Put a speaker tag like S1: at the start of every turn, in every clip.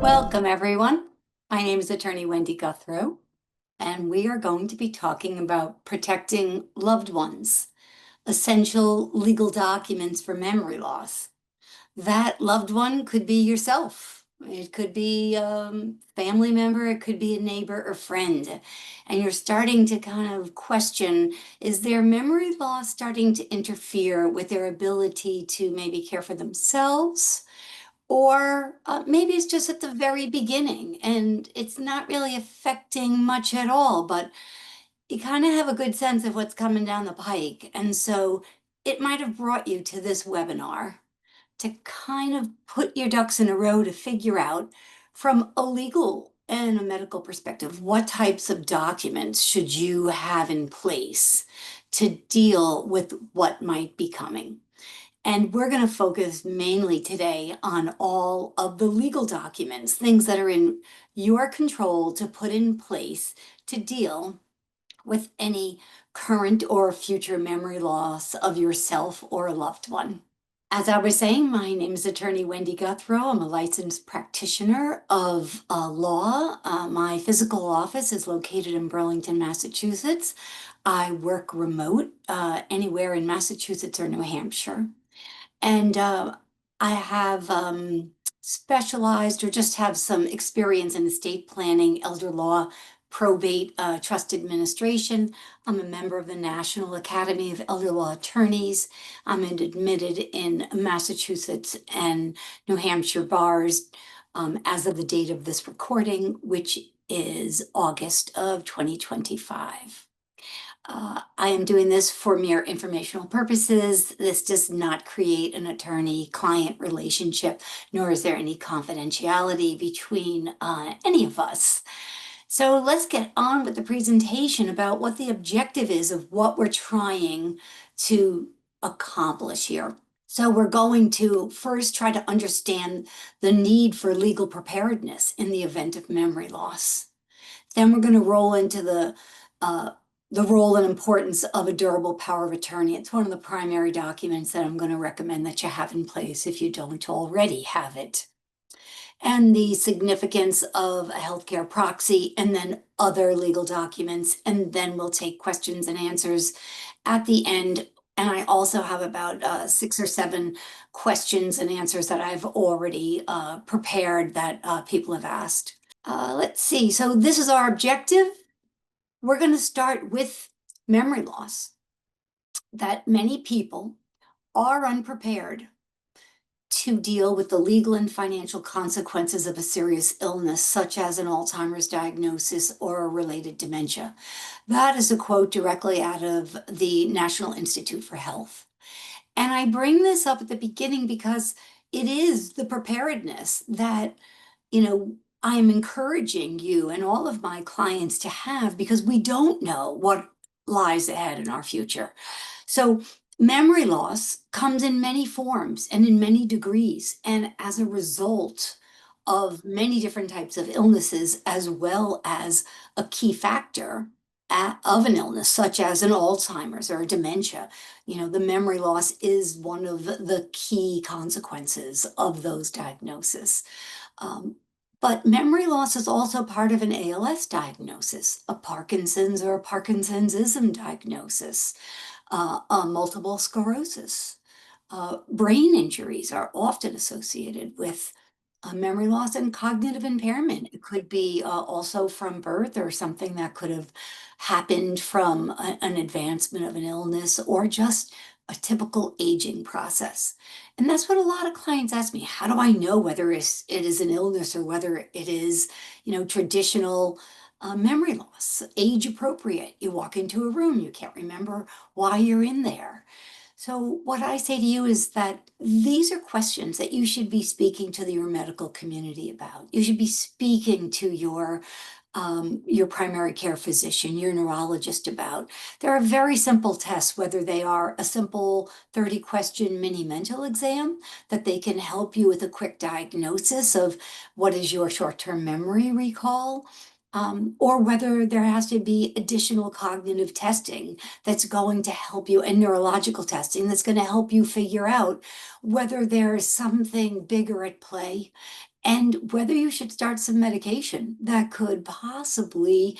S1: Welcome, everyone. My name is Attorney Wendy Guthro, and we are going to be talking about protecting loved ones, essential legal documents for memory loss. That loved one could be yourself. It could be a family member, it could be a neighbor or friend. And you're starting to kind of question, is their memory loss starting to interfere with their ability to maybe care for themselves? Or maybe it's just at the very beginning and it's not really affecting much at all, but you kind of have a good sense of what's coming down the pike. And so it might have brought you to this webinar to kind of put your ducks in a row to figure out from a legal and a medical perspective, what types of documents should you have in place to deal with what might be coming. And we're going to focus mainly today on all of the legal documents, things that are in your control to put in place to deal with any current or future memory loss of yourself or a loved one. As I was saying, my name is Attorney Wendy Guthro. I'm a licensed practitioner of law. My physical office is located in Burlington, Massachusetts. I work remote anywhere in Massachusetts or New Hampshire. And I have specialized or just have some experience in estate planning, elder law, probate, trust administration. I'm a member of the National Academy of Elder Law Attorneys. I'm admitted in Massachusetts and New Hampshire bars as of the date of this recording, which is August of 2025. I am doing this for mere informational purposes. This does not create an attorney-client relationship, nor is there any confidentiality between any of us. So let's get on with the presentation about what the objective is of what we're trying to accomplish here. So we're going to first try to understand the need for legal preparedness in the event of memory loss. Then we're going to roll into the role and importance of a durable power of attorney. It's one of the primary documents that I'm going to recommend that you have in place if you don't already have it. And the significance of a healthcare proxy, and then other legal documents. And then we'll take questions and answers at the end. And I also have about 6 or 7 questions and answers that I've already prepared that people have asked. Let's see. So this is our objective. We're going to start with memory loss, that many people are unprepared to deal with the legal and financial consequences of a serious illness, such as an Alzheimer's diagnosis or a related dementia. That is a quote directly out of the National Institute for Health. And I bring this up at the beginning because it is the preparedness that, I'm encouraging you and all of my clients to have, because we don't know what lies ahead in our future. So memory loss comes in many forms and in many degrees, and as a result of many different types of illnesses, as well as a key factor of an illness, such as an Alzheimer's or a dementia. The memory loss is one of the key consequences of those diagnoses. But memory loss is also part of an ALS diagnosis, a Parkinson's or a Parkinsonism diagnosis, multiple sclerosis. Brain injuries are often associated with memory loss and cognitive impairment. It could be also from birth, or something that could have happened from an advancement of an illness, or just a typical aging process. And that's what a lot of clients ask me. How do I know whether it is an illness or whether it is, traditional memory loss, age appropriate? You walk into a room, you can't remember why you're in there. So what I say to you is that these are questions that you should be speaking to your medical community about. You should be speaking to your primary care physician, your neurologist about. There are very simple tests, whether they are a simple 30-question mini mental exam that they can help you with a quick diagnosis of what is your short-term memory recall, or whether there has to be additional cognitive testing that's going to help you, and neurological testing that's going to help you figure out whether there's something bigger at play and whether you should start some medication that could possibly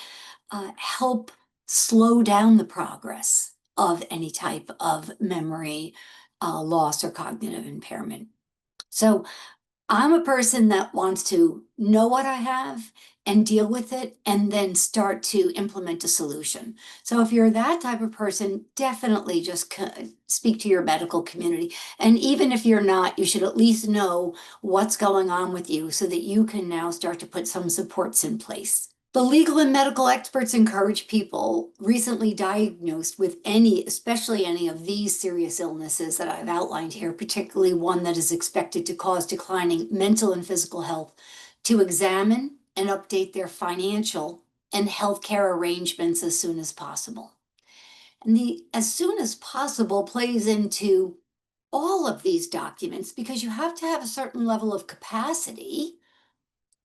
S1: help slow down the progress of any type of memory loss or cognitive impairment. So I'm a person that wants to know what I have and deal with it and then start to implement a solution. So if you're that type of person, definitely just speak to your medical community. And even if you're not, you should at least know what's going on with you so that you can now start to put some supports in place. The legal and medical experts encourage people recently diagnosed with any, especially any of these serious illnesses that I've outlined here, particularly one that is expected to cause declining mental and physical health, to examine and update their financial and healthcare arrangements as soon as possible. And the as soon as possible plays into all of these documents because you have to have a certain level of capacity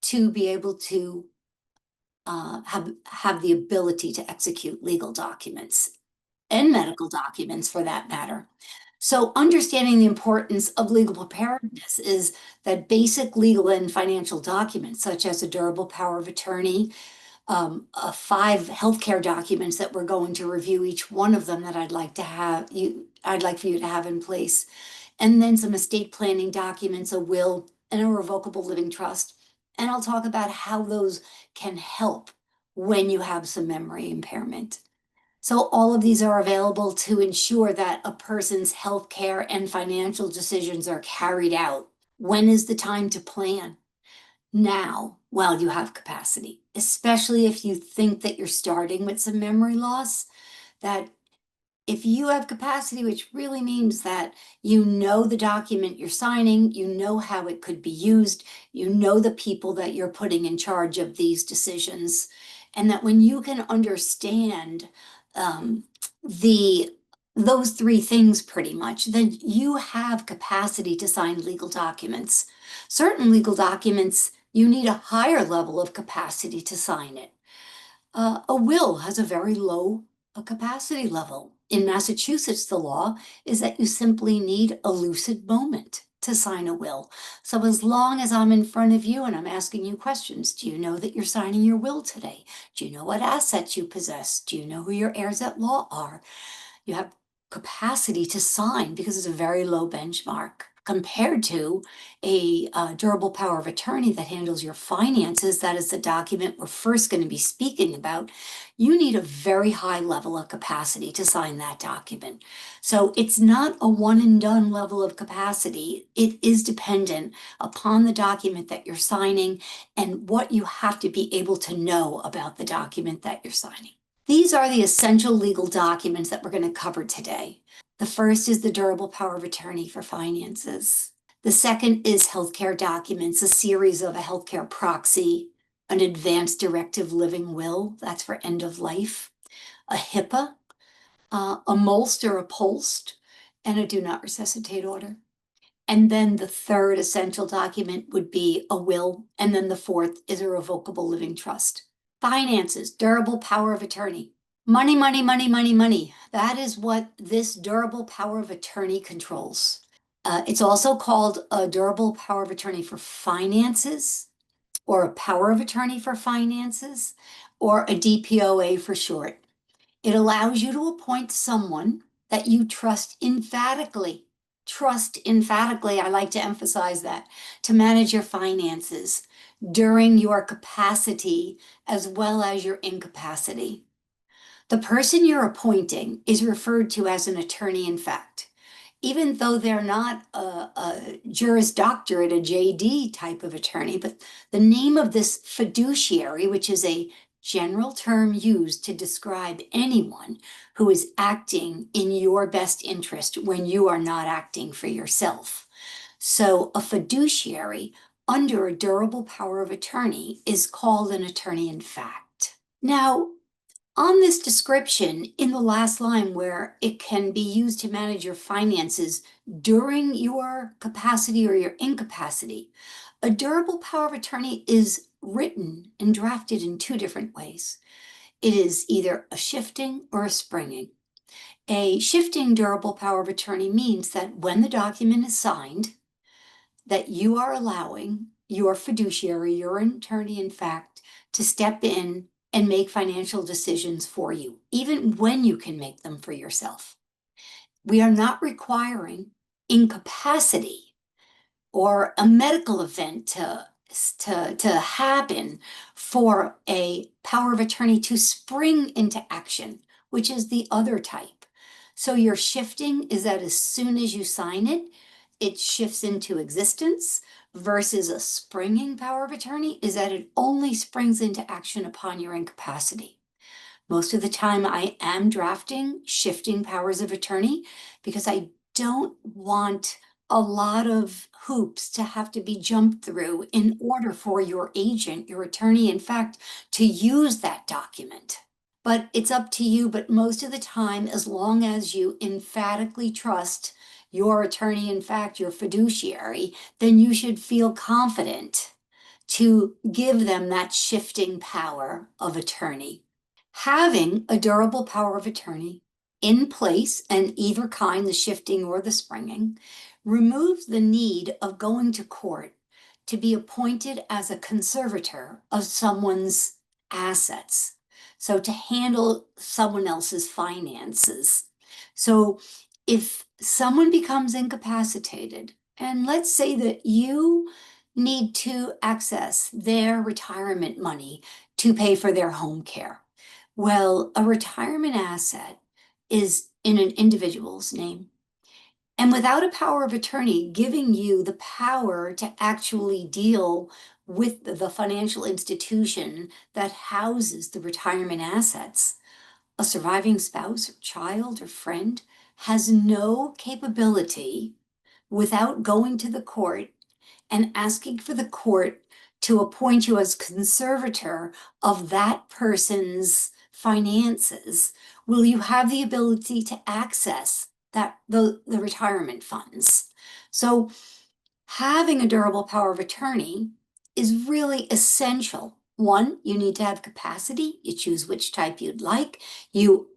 S1: to be able to have the ability to execute legal documents and medical documents for that matter. So understanding the importance of legal preparedness is that basic legal and financial documents, such as a durable power of attorney, 5 healthcare documents that we're going to review, each one of them that I'd like for you to have in place, and then some estate planning documents, a will, and a revocable living trust. And I'll talk about how those can help when you have some memory impairment. So all of these are available to ensure that a person's healthcare and financial decisions are carried out. When is the time to plan? Now, while you have capacity, especially if you think that you're starting with some memory loss, that if you have capacity, which really means that you know the document you're signing, you know how it could be used, you know the people that you're putting in charge of these decisions, and that when you can understand um, the those 3 things pretty much, then you have capacity to sign legal documents. Certain legal documents, you need a higher level of capacity to sign it. A will has a very low capacity level. In Massachusetts, the law is that you simply need a lucid moment to sign a will. So as long as I'm in front of you and I'm asking you questions, do you know that you're signing your will today? Do you know what assets you possess? Do you know who your heirs at law are? You have capacity to sign because it's a very low benchmark compared to a durable power of attorney that handles your finances. That is the document we're first going to be speaking about. You need a very high level of capacity to sign that document. So it's not a one and done level of capacity. It is dependent upon the document that you're signing and what you have to be able to know about the document that you're signing. These are the essential legal documents that we're going to cover today. The first is the durable power of attorney for finances. The second is healthcare documents, a series of a healthcare proxy, an advanced directive living will, that's for end of life, a HIPAA, a MOLST or a POLST, and a do not resuscitate order. And then the third essential document would be a will, and then the fourth is a revocable living trust. Finances, durable power of attorney. Money, money, money, money, money. That is what this durable power of attorney controls. It's also called a durable power of attorney for finances, or a power of attorney for finances, or a DPOA for short. It allows you to appoint someone that you trust emphatically. Trust emphatically, I like to emphasize that, to manage your finances during your capacity as well as your incapacity. The person you're appointing is referred to as an attorney in fact. Even though they're not a Juris Doctorate, a JD type of attorney, but the name of this fiduciary, which is a general term used to describe anyone who is acting in your best interest when you are not acting for yourself. So a fiduciary under a durable power of attorney is called an attorney in fact. Now, on this description in the last line where it can be used to manage your finances during your capacity or your incapacity, a durable power of attorney is written and drafted in 2 different ways. It is either a shifting or a springing. A shifting durable power of attorney means that when the document is signed, that you are allowing your fiduciary, your attorney in fact, to step in and make financial decisions for you, even when you can make them for yourself. We are not requiring incapacity or a medical event to happen for a power of attorney to spring into action, which is the other type. So your shifting is that as soon as you sign it, it shifts into existence, versus a springing power of attorney is that it only springs into action upon your incapacity. Most of the time I am drafting shifting powers of attorney because I don't want a lot of hoops to have to be jumped through in order for your agent, your attorney, in fact, to use that document. But it's up to you. But most of the time, as long as you emphatically trust your attorney, in fact, your fiduciary, then you should feel confident to give them that shifting power of attorney. Having a durable power of attorney in place, and either kind, the shifting or the springing, removes the need of going to court to be appointed as a conservator of someone's assets. So to handle someone else's finances. So if someone becomes incapacitated, and let's say that you need to access their retirement money to pay for their home care. Well, a retirement asset is in an individual's name. And without a power of attorney giving you the power to actually deal with the financial institution that houses the retirement assets, a surviving spouse or child or friend has no capability, without going to the court and asking for the court to appoint you as conservator of that person's finances, will you have the ability to access the retirement funds. So having a durable power of attorney is really essential. One, you need to have capacity. You choose which type you'd like. You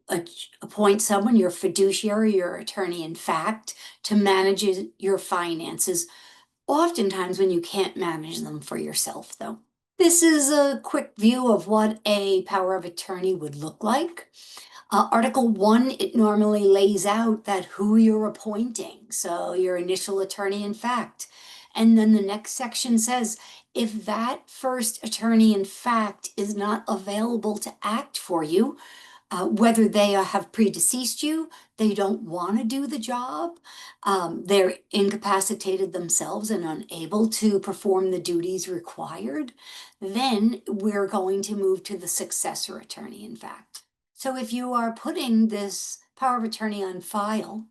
S1: appoint someone, your fiduciary, your attorney in fact, to manage your finances, oftentimes when you can't manage them for yourself, though. This is a quick view of what a power of attorney would look like. Article 1, it normally lays out that who you're appointing, so your initial attorney in fact. And then the next section says, if that first attorney in fact is not available to act for you, whether they have predeceased you, they don't want to do the job, they're incapacitated themselves and unable to perform the duties required, then we're going to move to the successor attorney in fact. So if you are putting this power of attorney on file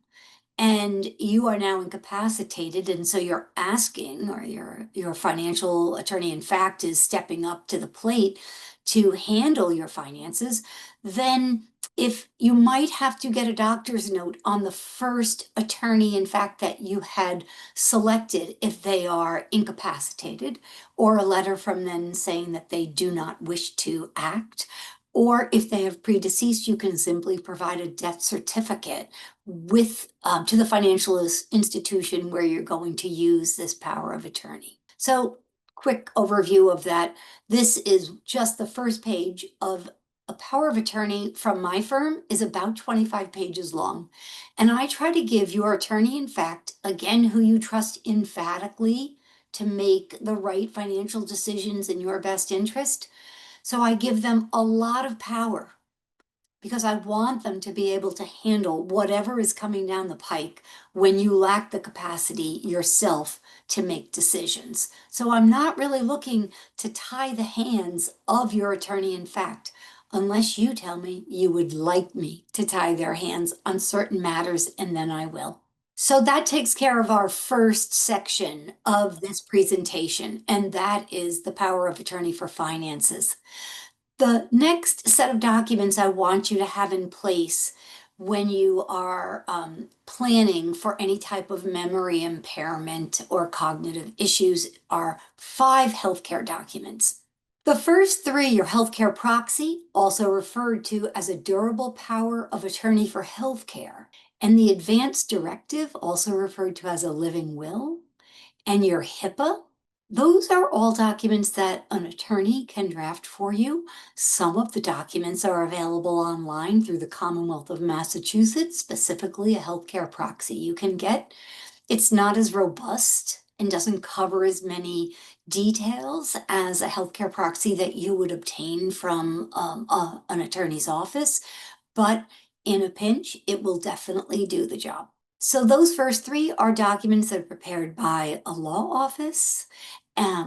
S1: and you are now incapacitated, and so you're asking, or your financial attorney in fact is stepping up to the plate to handle your finances, then if you might have to get a doctor's note on the first attorney in fact that you had selected if they are incapacitated, or a letter from them saying that they do not wish to act, or if they have predeceased, you can simply provide a death certificate with to the financial institution where you're going to use this power of attorney. So quick overview of that. This is just the first page of a power of attorney from my firm is about 25 pages long. And I try to give your attorney in fact, again, who you trust emphatically to make the right financial decisions in your best interest. So I give them a lot of power because I want them to be able to handle whatever is coming down the pike when you lack the capacity yourself to make decisions. So I'm not really looking to tie the hands of your attorney in fact, unless you tell me you would like me to tie their hands on certain matters, and then I will. So that takes care of our first section of this presentation, and that is the power of attorney for finances. The next set of documents I want you to have in place when you are planning for any type of memory impairment or cognitive issues are 5 healthcare documents. The first 3, your healthcare proxy, also referred to as a durable power of attorney for healthcare, and the advance directive, also referred to as a living will, and your HIPAA, Those are all documents that an attorney can draft for you. Some of the documents are available online through the Commonwealth of Massachusetts, specifically a healthcare proxy you can get. It's not as robust and doesn't cover as many details as a healthcare proxy that you would obtain from an attorney's office, but in a pinch, it will definitely do the job. So those first three are documents that are prepared by a law office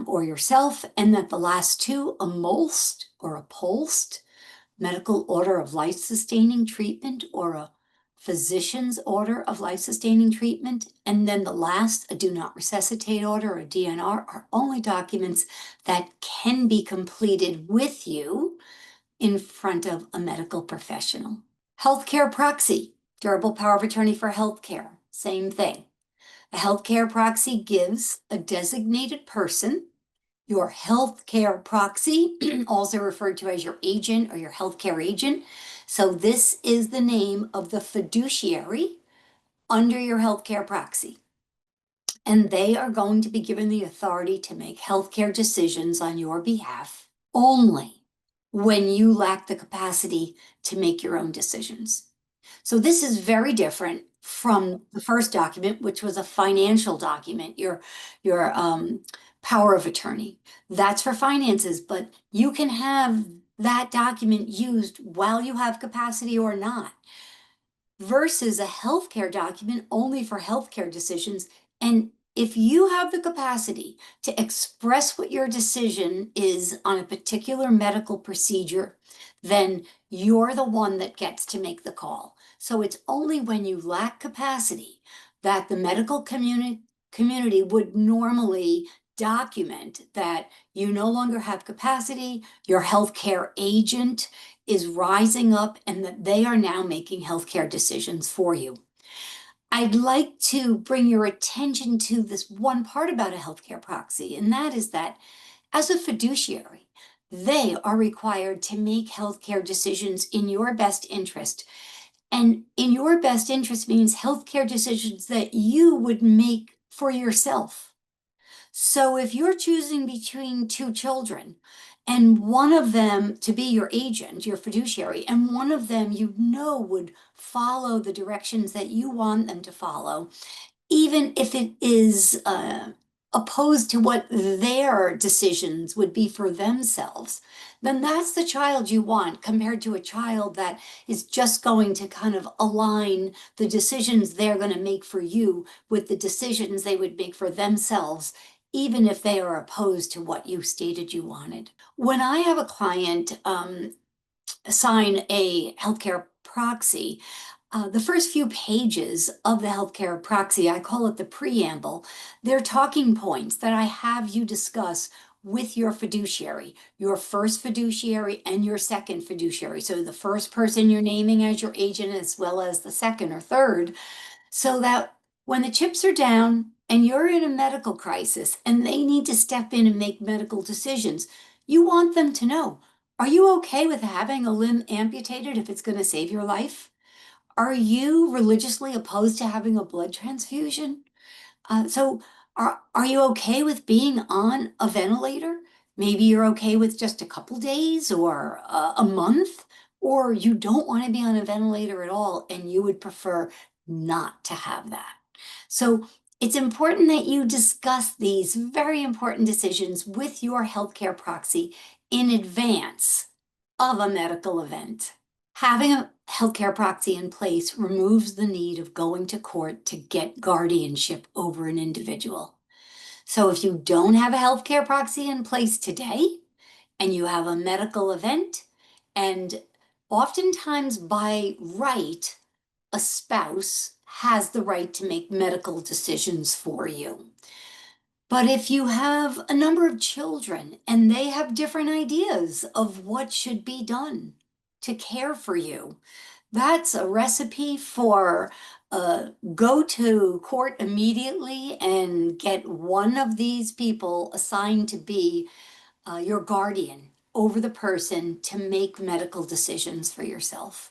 S1: or yourself, and that the last two, a MOLST or a POLST, medical order of life-sustaining treatment, or a physician's order of life-sustaining treatment, and then the last, a do not resuscitate order, or DNR, are only documents that can be completed with you in front of a medical professional. Healthcare proxy, durable power of attorney for healthcare, same thing. A healthcare proxy gives a designated person your healthcare proxy, also referred to as your agent or your healthcare agent. So this is the name of the fiduciary under your healthcare proxy. And they are going to be given the authority to make healthcare decisions on your behalf only when you lack the capacity to make your own decisions. So this is very different from the first document, which was a financial document, your power of attorney. That's for finances, but you can have that document used while you have capacity or not, versus a healthcare document only for healthcare decisions. And if you have the capacity to express what your decision is on a particular medical procedure, then you're the one that gets to make the call. So it's only when you lack capacity that the medical community would normally document that you no longer have capacity, your healthcare agent is rising up, and that they are now making healthcare decisions for you. I'd like to bring your attention to this one part about a healthcare proxy, and that is that as a fiduciary, they are required to make healthcare decisions in your best interest. And in your best interest means healthcare decisions that you would make for yourself. So if you're choosing between two children and one of them to be your agent, your fiduciary, and one of them you know would follow the directions that you want them to follow, even if it is opposed to what their decisions would be for themselves, then that's the child you want, compared to a child that is just going to kind of align the decisions they're going to make for you with the decisions they would make for themselves, even if they are opposed to what you stated you wanted. When I have a client sign a healthcare proxy, the first few pages of the healthcare proxy, I call it the preamble, they're talking points that I have you discuss with your fiduciary, your first fiduciary and your second fiduciary. So the first person you're naming as your agent, as well as the second or third, so that when the chips are down and you're in a medical crisis and they need to step in and make medical decisions, you want them to know, are you okay with having a limb amputated if it's going to save your life? Are you religiously opposed to having a blood transfusion? So are you okay with being on a ventilator? Maybe you're okay with just a couple days or a month, or you don't want to be on a ventilator at all and you would prefer not to have that. So it's important that you discuss these very important decisions with your healthcare proxy in advance of a medical event. Having a healthcare proxy in place removes the need of going to court to get guardianship over an individual. So if you don't have a healthcare proxy in place today and you have a medical event, and oftentimes by right, a spouse has the right to make medical decisions for you. But if you have a number of children and they have different ideas of what should be done to care for you, that's a recipe for go to court immediately and get one of these people assigned to be your guardian over the person to make medical decisions for yourself.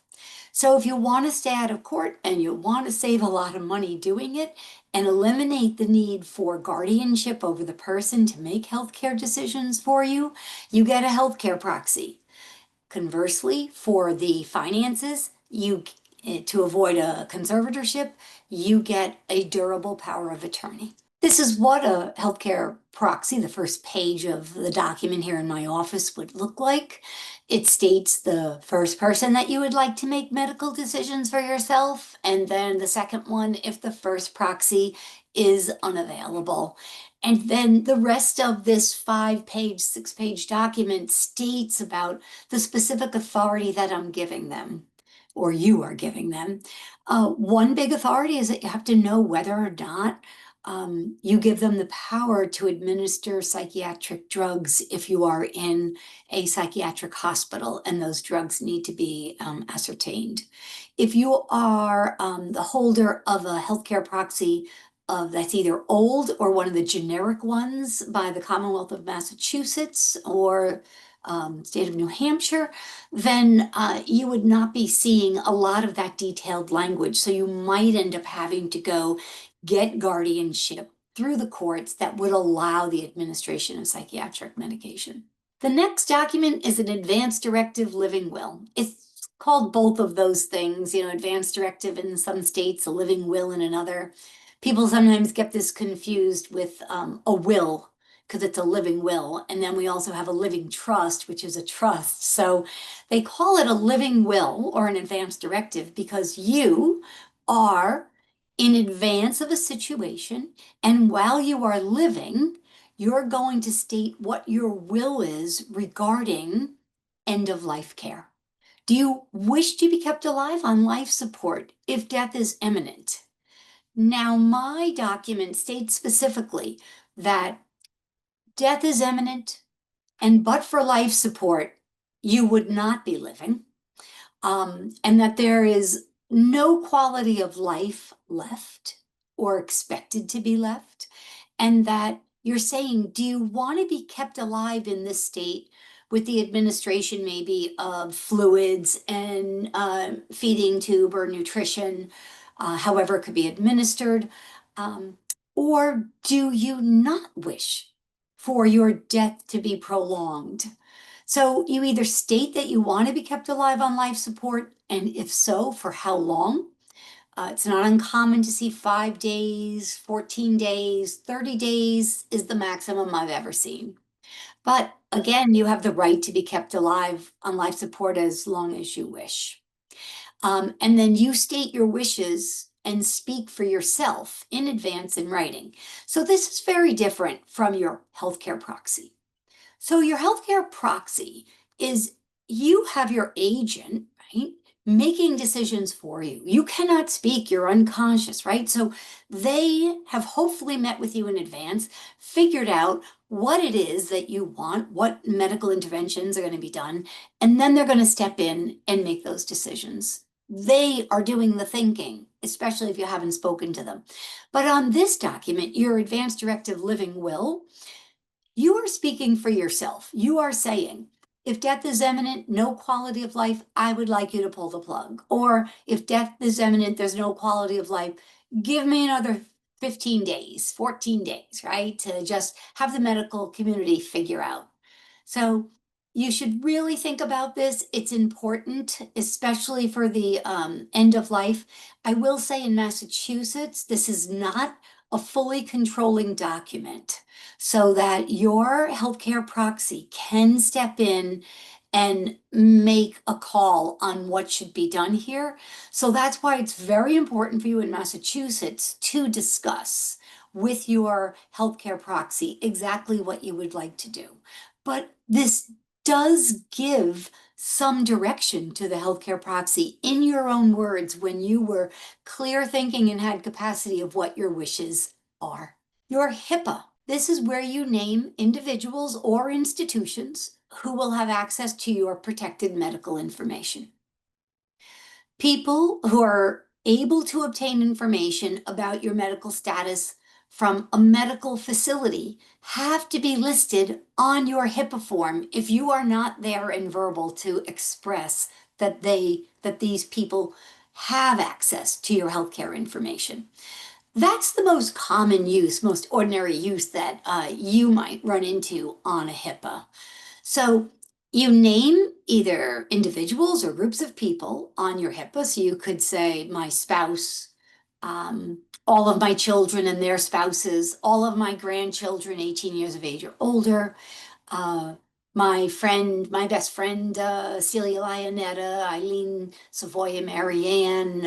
S1: So if you want to stay out of court and you want to save a lot of money doing it, and eliminate the need for guardianship over the person to make healthcare decisions for you, you get a healthcare proxy. Conversely, for the finances, to avoid a conservatorship, you get a durable power of attorney. This is what a healthcare proxy, the first page of the document here in my office, would look like. It states the first person that you would like to make medical decisions for yourself, and then the second one if the first proxy is unavailable. And then the rest of this 5-page, 6-page document states about the specific authority that I'm giving them, or you are giving them. One big authority is that you have to know whether or not you give them the power to administer psychiatric drugs if you are in a psychiatric hospital and those drugs need to be ascertained. If you are the holder of a healthcare proxy that's either old or one of the generic ones by the Commonwealth of Massachusetts or state of New Hampshire, then you would not be seeing a lot of that detailed language. So you might end up having to go get guardianship through the courts that would allow the administration of psychiatric medication. The next document is an advance directive living will. It's called both of those things, advance directive in some states, a living will in another. People sometimes get this confused with a will because it's a living will. And then we also have a living trust, which is a trust. So they call it a living will or an advance directive because you are in advance of a situation, and while you are living, you're going to state what your will is regarding end of life care. Do you wish to be kept alive on life support if death is imminent? Now, my document states specifically that death is imminent, and but for life support, you would not be living, and that there is no quality of life left or expected to be left, and that you're saying, do you want to be kept alive in this state with the administration maybe of fluids and feeding tube or nutrition, however it could be administered, or do you not wish for your death to be prolonged? So you either state that you want to be kept alive on life support, and if so, for how long? It's not uncommon to see 5 days, 14 days, 30 days is the maximum I've ever seen. But again, you have the right to be kept alive on life support as long as you wish. And then you state your wishes and speak for yourself in advance in writing. So this is very different from your healthcare proxy. So your healthcare proxy is you have your agent, right, making decisions for you. You cannot speak, you're unconscious, right? So they have hopefully met with you in advance, figured out what it is that you want, what medical interventions are going to be done, and then they're going to step in and make those decisions. They are doing the thinking, especially if you haven't spoken to them. But on this document, your advance directive living will, you are speaking for yourself. You are saying, if death is imminent, no quality of life, I would like you to pull the plug. Or if death is imminent, there's no quality of life, give me another 15 days, 14 days, right? To just have the medical community figure out. So you should really think about this. It's important, especially for the end of life. I will say in Massachusetts, this is not a fully controlling document, so that your healthcare proxy can step in and make a call on what should be done here. So that's why it's very important for you in Massachusetts to discuss with your healthcare proxy exactly what you would like to do. But this does give some direction to the healthcare proxy in your own words when you were clear thinking and had capacity of what your wishes are. Your HIPAA. This is where you name individuals or institutions who will have access to your protected medical information. People who are able to obtain information about your medical status from a medical facility have to be listed on your HIPAA form if you are not there in verbal to express that these people have access to your healthcare information. That's the most common use, most ordinary use that you might run into on a HIPAA. So you name either individuals or groups of people on your HIPAA. So you could say my spouse, all of my children and their spouses, all of my grandchildren 18 years of age or older, uh, my best friend, Celia Lionetta, Eileen Savoya, Marianne,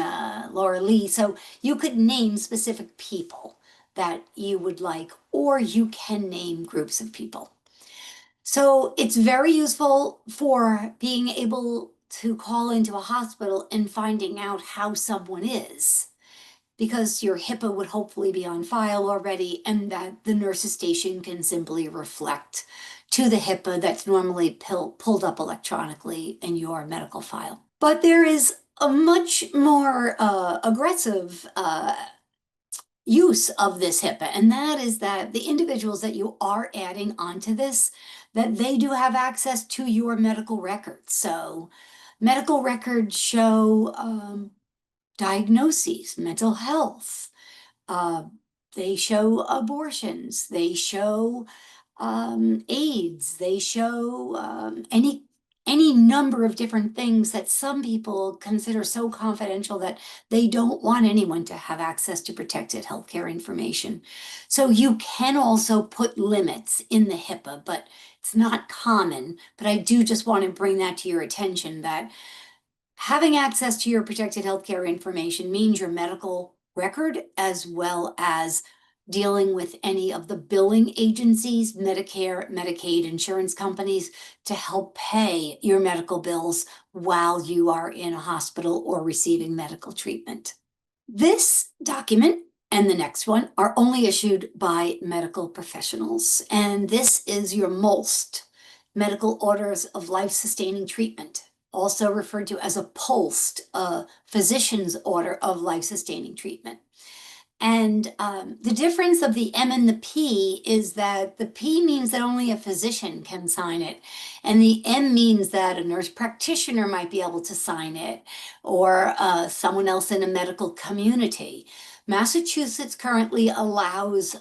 S1: Laura Lee. So you could name specific people that you would like, or you can name groups of people. So it's very useful for being able to call into a hospital and finding out how someone is, because your HIPAA would hopefully be on file already, and that the nurse's station can simply reflect to the HIPAA that's normally pulled up electronically in your medical file. But there is a much more aggressive use of this HIPAA, and that is that the individuals that you are adding onto this, that they do have access to your medical records. So medical records show diagnoses, mental health, uh, they show abortions, they show AIDS, they show any number of different things that some people consider so confidential that they don't want anyone to have access to protected healthcare information. So you can also put limits in the HIPAA, but it's not common. But I do just want to bring that to your attention, that having access to your protected healthcare information means your medical record, as well as dealing with any of the billing agencies, Medicare, Medicaid, insurance companies, to help pay your medical bills while you are in a hospital or receiving medical treatment. This document and the next one are only issued by medical professionals, and this is your MOLST, Medical Orders of Life-Sustaining Treatment, also referred to as a POLST, a physician's order of life-sustaining treatment. And the difference of the M and the P is that the P means that only a physician can sign it, and the M means that a nurse practitioner might be able to sign it, or someone else in a medical community. Massachusetts currently allows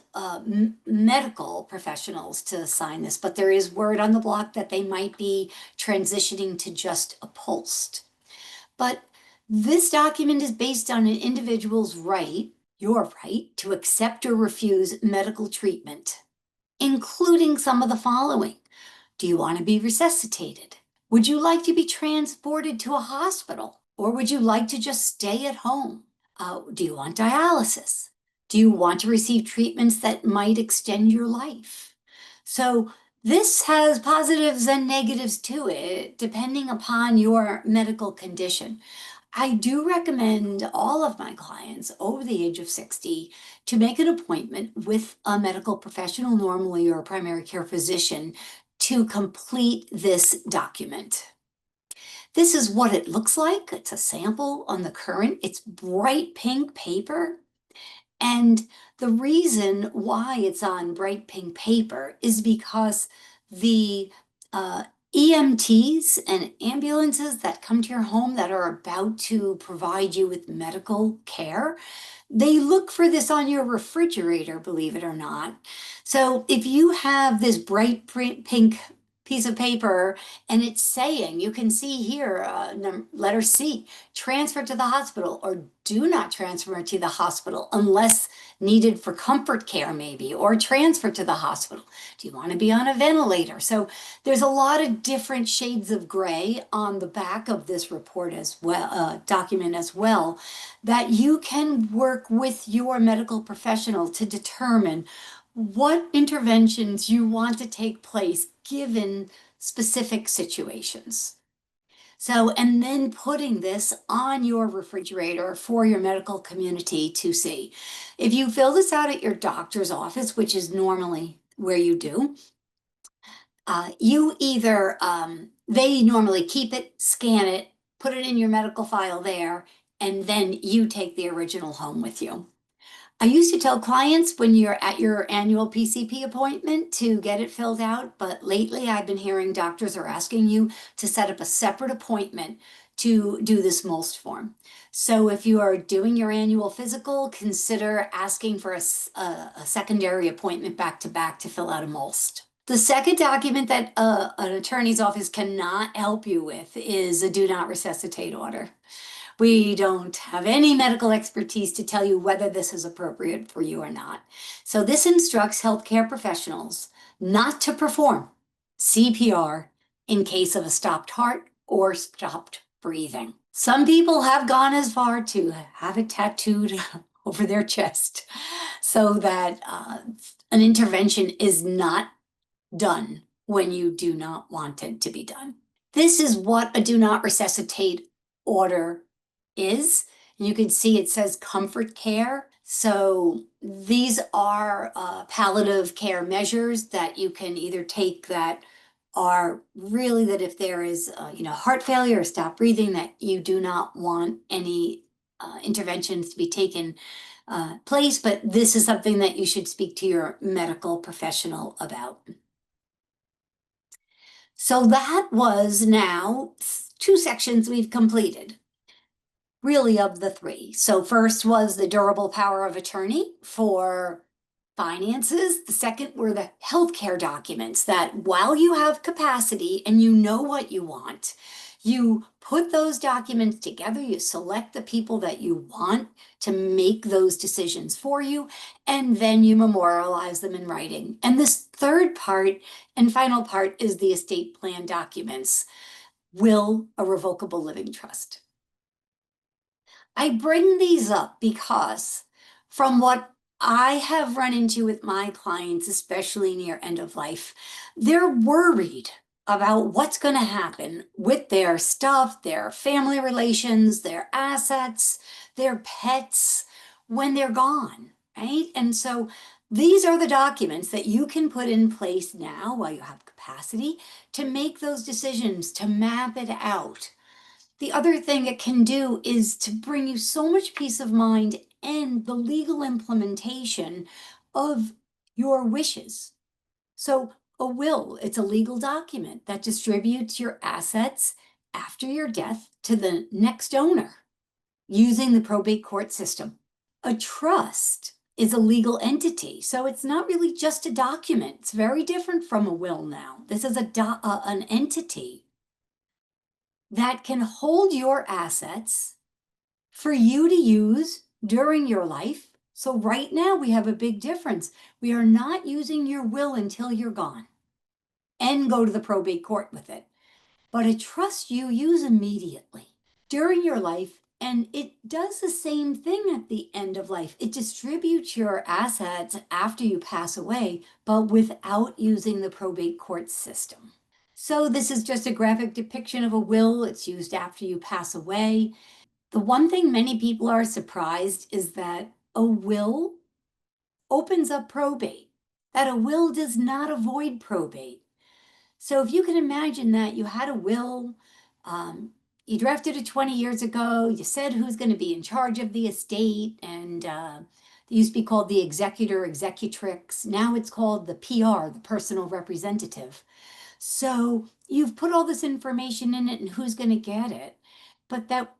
S1: medical professionals to sign this, but there is word on the block that they might be transitioning to just a POLST. But this document is based on an individual's right, your right, to accept or refuse medical treatment, including some of the following. Do you want to be resuscitated? Would you like to be transported to a hospital? Or would you like to just stay at home? Do you want dialysis? Do you want to receive treatments that might extend your life? So this has positives and negatives to it, depending upon your medical condition. I do recommend all of my clients over the age of 60 to make an appointment with a medical professional, normally or a primary care physician, to complete this document. This is what it looks like. It's a sample on the current. It's bright pink paper. And the reason why it's on bright pink paper is because the EMTs and ambulances that come to your home that are about to provide you with medical care, they look for this on your refrigerator, believe it or not. So if you have this bright pink piece of paper and it's saying, you can see here, letter C, transfer to the hospital, or do not transfer to the hospital unless needed for comfort care maybe, or transfer to the hospital. Do you want to be on a ventilator? So there's a lot of different shades of gray on the back of this report as well, document as well, that you can work with your medical professional to determine what interventions you want to take place given specific situations. So, and then putting this on your refrigerator for your medical community to see. If you fill this out at your doctor's office, which is normally where you do, you either, they normally keep it, scan it, put it in your medical file there, and then you take the original home with you. I used to tell clients when you're at your annual PCP appointment to get it filled out, but lately I've been hearing doctors are asking you to set up a separate appointment to do this MOLST form. So if you are doing your annual physical, consider asking for a secondary appointment back to fill out a MOLST. The second document that an attorney's office cannot help you with is a do not resuscitate order. We don't have any medical expertise to tell you whether this is appropriate for you or not. So this instructs healthcare professionals not to perform CPR in case of a stopped heart or stopped breathing. Some people have gone as far to have it tattooed over their chest so that an intervention is not done when you do not want it to be done. This is what a do not resuscitate order is. You can see it says comfort care. So these are palliative care measures that you can either take that are really that if there is heart failure or stop breathing, that you do not want any interventions to be taken place, but this is something that you should speak to your medical professional about. So that was now 2 sections we've completed, really of the 3. So first was the durable power of attorney for finances. The second were the healthcare documents that while you have capacity and you know what you want, you put those documents together, you select the people that you want to make those decisions for you, and then you memorialize them in writing. And this third part and final part is the estate plan documents. Will a revocable living trust? I bring these up because from what I have run into with my clients, especially near end of life, they're worried about what's going to happen with their stuff, their family relations, their assets, their pets when they're gone, right? And so these are the documents that you can put in place now while you have capacity to make those decisions, to map it out. The other thing it can do is to bring you so much peace of mind and the legal implementation of your wishes. So a will, it's a legal document that distributes your assets after your death to the next owner using the probate court system. A trust is a legal entity, so it's not really just a document. It's very different from a will now. This is an entity that can hold your assets for you to use during your life. So right now we have a big difference. We are not using your will until you're gone and go to the probate court with it. But a trust you use immediately during your life, and it does the same thing at the end of life. It distributes your assets after you pass away, but without using the probate court system. So this is just a graphic depiction of a will. It's used after you pass away. The one thing many people are surprised is that a will opens up probate, that a will does not avoid probate. So if you can imagine that you had a will, you drafted it 20 years ago, you said who's going to be in charge of the estate, and it used to be called the executor, executrix. Now it's called the PR, the personal representative. So you've put all this information in it and who's going to get it, but that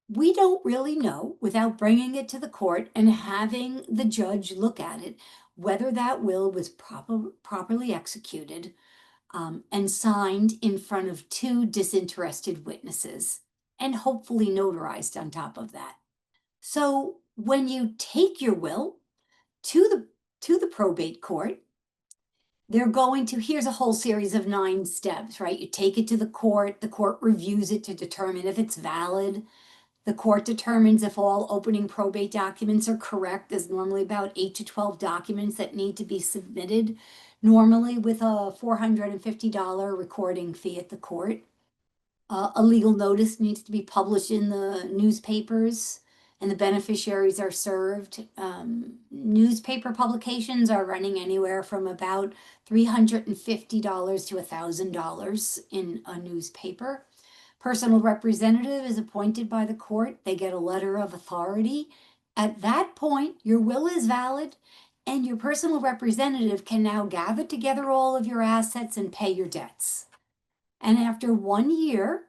S1: we don't really know without bringing it to the court and having the judge look at it, whether that will was properly executed and signed in front of 2 disinterested witnesses and hopefully notarized on top of that. So when you take your will to the probate court, they're going to, here's a whole series of 9 steps, right? You take it to the court reviews it to determine if it's valid. The court determines if all opening probate documents are correct. There's normally about 8 to 12 documents that need to be submitted, normally with a $450 recording fee at the court. A legal notice needs to be published in the newspapers and the beneficiaries are served. Newspaper publications are running anywhere from about $350 to $1,000 in a newspaper. Personal representative is appointed by the court. They get a letter of authority. At that point, your will is valid and your personal representative can now gather together all of your assets and pay your debts. And after 1 year,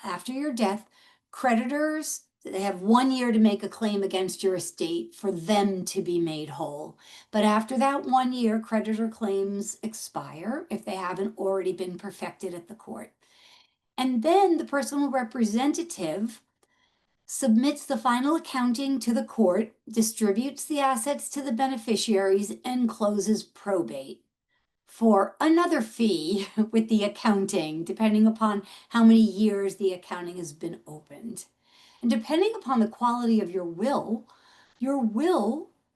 S1: after your death, creditors, they have 1 year to make a claim against your estate for them to be made whole. But after that 1 year, creditor claims expire if they haven't already been perfected at the court. And then the personal representative submits the final accounting to the court, distributes the assets to the beneficiaries, and closes probate for another fee with the accounting, depending upon how many years the accounting has been opened. And depending upon the quality of your will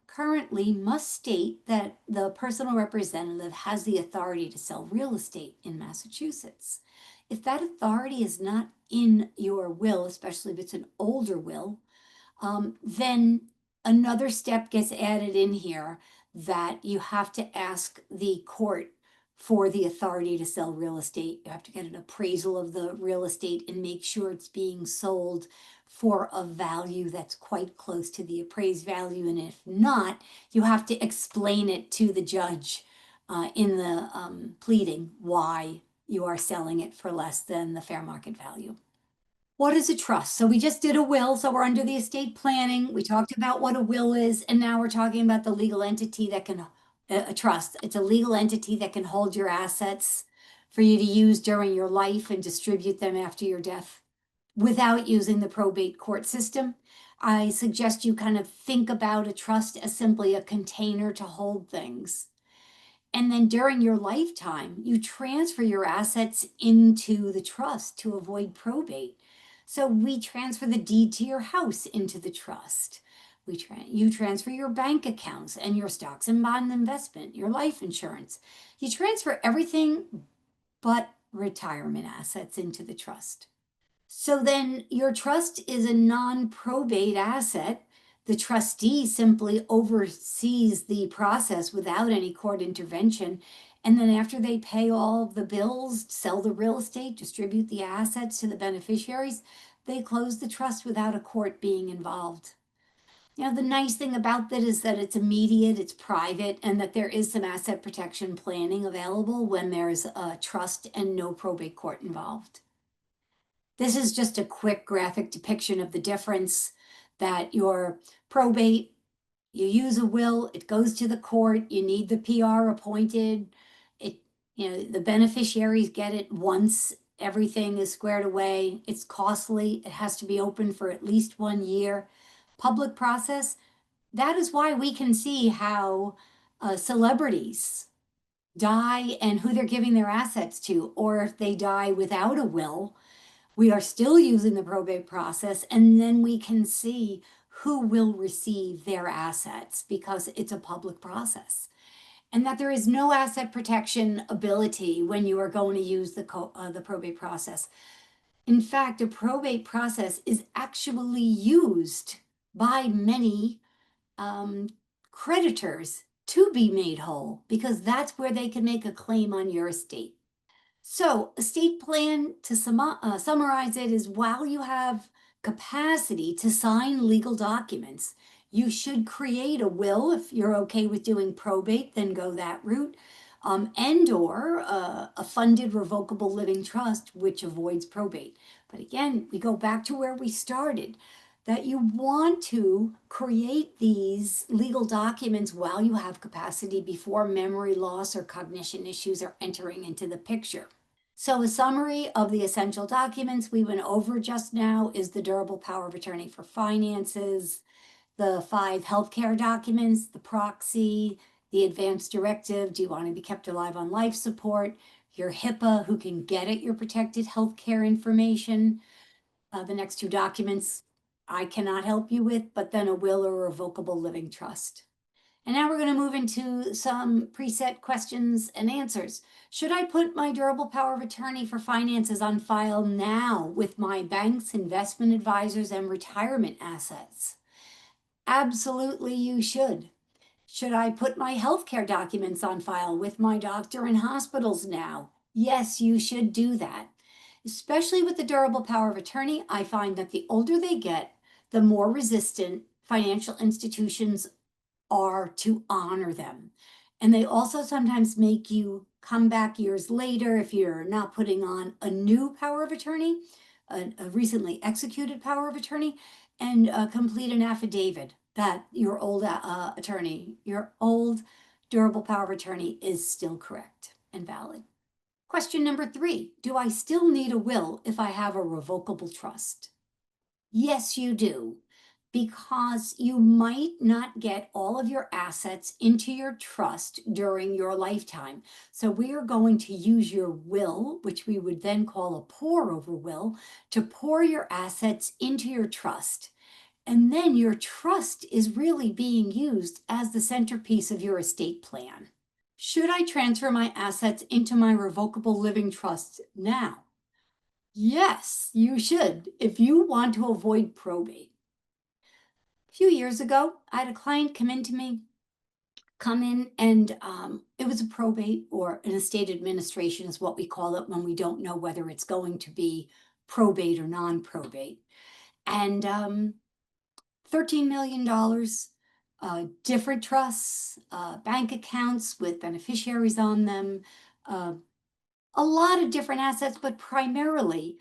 S1: currently must state that the personal representative has the authority to sell real estate in Massachusetts. If that authority is not in your will, especially if it's an older will, then another step gets added in here that you have to ask the court for the authority to sell real estate. You have to get an appraisal of the real estate and make sure it's being sold for a value that's quite close to the appraised value. And if not, you have to explain it to the judge in the pleading why you are selling it for less than the fair market value. What is a trust? So we just did a will, so we're under the estate planning. We talked about what a will is, and now we're talking about the legal entity that can, a trust. It's a legal entity that can hold your assets for you to use during your life and distribute them after your death without using the probate court system. I suggest you kind of think about a trust as simply a container to hold things. And then during your lifetime, you transfer your assets into the trust to avoid probate. So we transfer the deed to your house into the trust. You transfer your bank accounts and your stocks and bond investment, your life insurance. You transfer everything but retirement assets into the trust. So then your trust is a non-probate asset. The trustee simply oversees the process without any court intervention. And then after they pay all of the bills, sell the real estate, distribute the assets to the beneficiaries, they close the trust without a court being involved. You know, the nice thing about that is that it's immediate, it's private, and that there is some asset protection planning available when there's a trust and no probate court involved. This is just a quick graphic depiction of the difference that your probate, you use a will, it goes to the court, you need the PR appointed, the beneficiaries get it once everything is squared away. It's costly, it has to be open for at least 1 year. Public process, that is why we can see how celebrities die and who they're giving their assets to, or if they die without a will, we are still using the probate process, and then we can see who will receive their assets because it's a public process. And that there is no asset protection ability when you are going to use the probate process. In fact, a probate process is actually used by many creditors to be made whole because that's where they can make a claim on your estate. So estate plan, to summarize it, is while you have capacity to sign legal documents, you should create a will. If you're okay with doing probate, then go that route. And/or a funded revocable living trust, which avoids probate. But again, we go back to where we started, that you want to create these legal documents while you have capacity before memory loss or cognition issues are entering into the picture. So a summary of the essential documents we went over just now is the durable power of attorney for finances, the 5 healthcare documents, the proxy, the advance directive, do you want to be kept alive on life support, your HIPAA, who can get at your protected healthcare information. The next 2 documents I cannot help you with, but then a will or revocable living trust. And now we're going to move into some preset questions and answers. Should I put my durable power of attorney for finances on file now with my banks, investment advisors, and retirement assets? Absolutely, you should. Should I put my healthcare documents on file with my doctor and hospitals now? Yes, you should do that. Especially with the durable power of attorney, I find that the older they get, the more resistant financial institutions are to honor them. And they also sometimes make you come back years later if you're not putting on a new power of attorney. a recently executed power of attorney, and complete an affidavit that your old attorney, your old durable power of attorney is still correct and valid. Question number 3, do I still need a will if I have a revocable trust? Yes, you do, because you might not get all of your assets into your trust during your lifetime. So we are going to use your will, which we would then call a pour over will, to pour your assets into your trust. And then your trust is really being used as the centerpiece of your estate plan. Should I transfer my assets into my revocable living trust now? Yes, you should, if you want to avoid probate. A few years ago, I had a client come in and it was a probate, or an estate administration is what we call it when we don't know whether it's going to be probate or non-probate. And $13 million, different trusts, bank accounts with beneficiaries on them, a lot of different assets, but primarily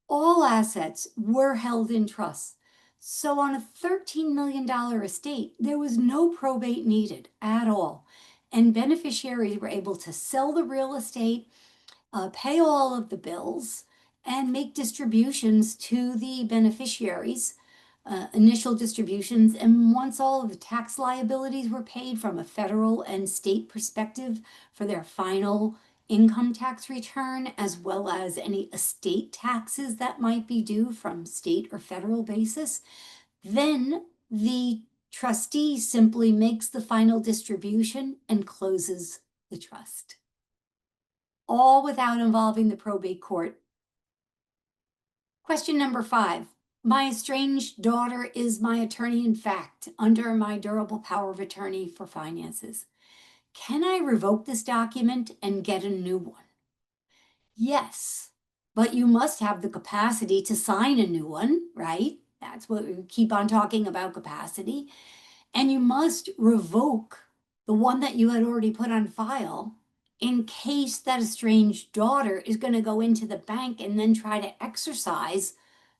S1: all assets were held in trust. So on a $13 million estate, there was no probate needed at all. And beneficiaries were able to sell the real estate, pay all of the bills, and make distributions to the beneficiaries, initial distributions. And once all of the tax liabilities were paid from a federal and state perspective for their final income tax return, as well as any estate taxes that might be due from state or federal basis, then the trustee simply makes the final distribution and closes the trust, all without involving the probate court. Question number 5. My estranged daughter is my attorney in fact under my durable power of attorney for finances. Can I revoke this document and get a new one? Yes, but you must have the capacity to sign a new one, right? That's what we keep on talking about, capacity. And you must revoke the one that you had already put on file in case that estranged daughter is going to go into the bank and then try to exercise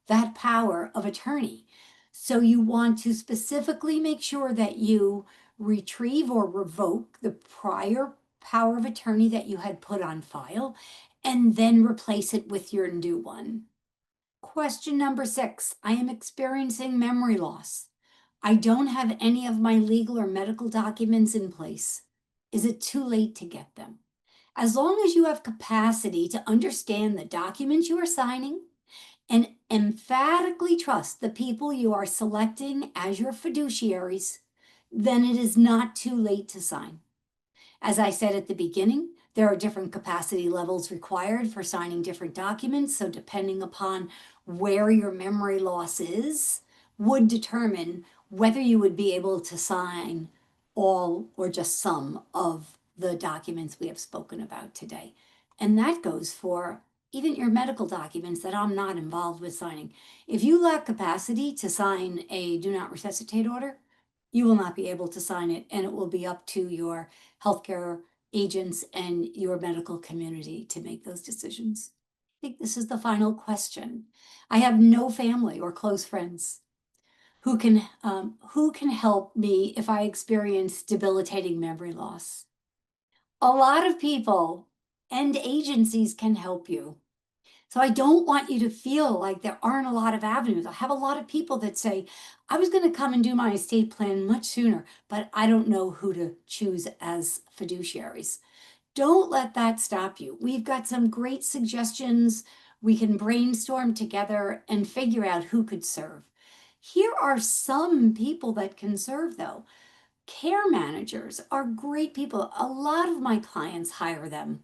S1: that power of attorney. So you want to specifically make sure that you retrieve or revoke the prior power of attorney that you had put on file, and then replace it with your new one. Question number 6. I am experiencing memory loss. I don't have any of my legal or medical documents in place. Is it too late to get them? As long as you have capacity to understand the documents you are signing and emphatically trust the people you are selecting as your fiduciaries, then it is not too late to sign. As I said at the beginning, there are different capacity levels required for signing different documents. So depending upon where your memory loss is, would determine whether you would be able to sign all or just some of the documents we have spoken about today. And that goes for even your medical documents that I'm not involved with signing. If you lack capacity to sign a do not resuscitate order, you will not be able to sign it, and it will be up to your healthcare agents and your medical community to make those decisions. I think this is the final question. I have no family or close friends who can help me if I experience debilitating memory loss. A lot of people and agencies can help you. So I don't want you to feel like there aren't a lot of avenues. I have a lot of people that say, I was going to come and do my estate plan much sooner, but I don't know who to choose as fiduciaries. Don't let that stop you. We've got some great suggestions. We can brainstorm together and figure out who could serve. Here are some people that can serve, though. Care managers are great people. A lot of my clients hire them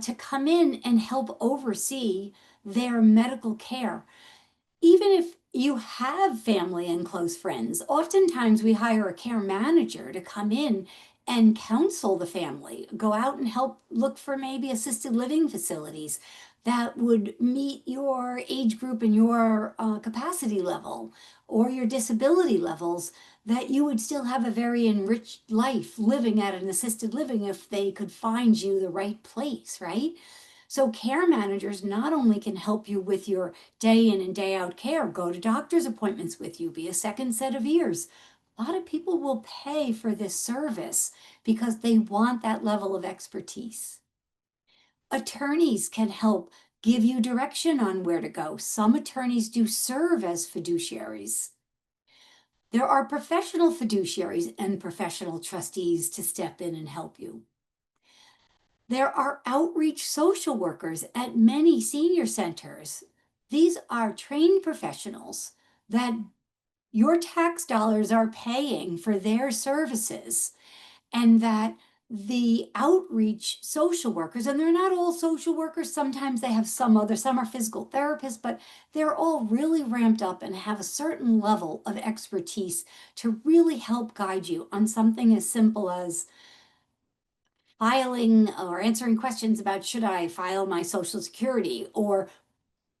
S1: to come in and help oversee their medical care. Even if you have family and close friends, oftentimes we hire a care manager to come in and counsel the family, go out and help look for maybe assisted living facilities that would meet your age group and your capacity level or your disability levels, that you would still have a very enriched life living at an assisted living if they could find you the right place, right? So care managers not only can help you with your day in and day out care, go to doctor's appointments with you, be a second set of ears. A lot of people will pay for this service because they want that level of expertise. Attorneys can help give you direction on where to go. Some attorneys do serve as fiduciaries. There are professional fiduciaries and professional trustees to step in and help you. There are outreach social workers at many senior centers. These are trained professionals that your tax dollars are paying for their services, and that the outreach social workers, and they're not all social workers, sometimes they have some are physical therapists, but they're all really ramped up and have a certain level of expertise to really help guide you on something as simple as filing or answering questions about should I file my Social Security, or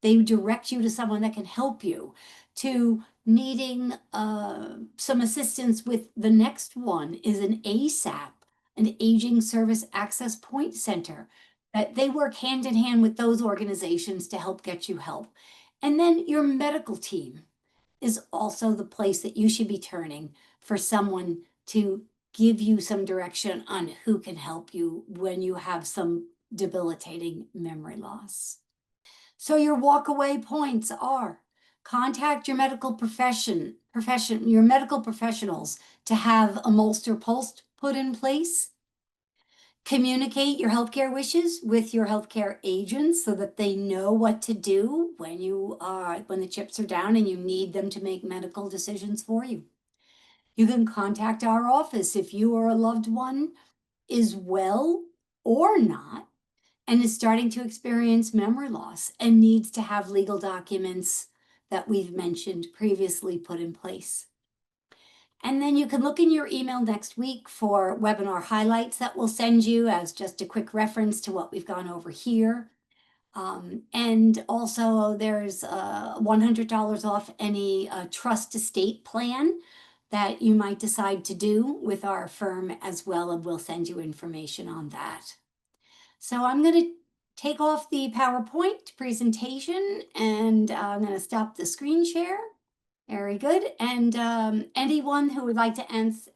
S1: they direct you to someone that can help you, to needing some assistance with the next one is an ASAP, an Aging Service Access Point Center, that they work hand in hand with those organizations to help get you help. And then your medical team is also the place that you should be turning for someone to give you some direction on who can help you when you have some debilitating memory loss. So your walkaway points are: contact your medical your medical professionals to have a MOLST or POLST put in place. Communicate your healthcare wishes with your healthcare agents so that they know what to do when the chips are down and you need them to make medical decisions for you. You can contact our office if you or a loved one is well or not and is starting to experience memory loss and needs to have legal documents that we've mentioned previously put in place. And then you can look in your email next week for webinar highlights that we'll send you as just a quick reference to what we've gone over here. And also there's $100 off any trust estate plan that you might decide to do with our firm as well, and we'll send you information on that. So I'm going to take off the PowerPoint presentation, and I'm going to stop the screen share. Very good. And anyone who would like to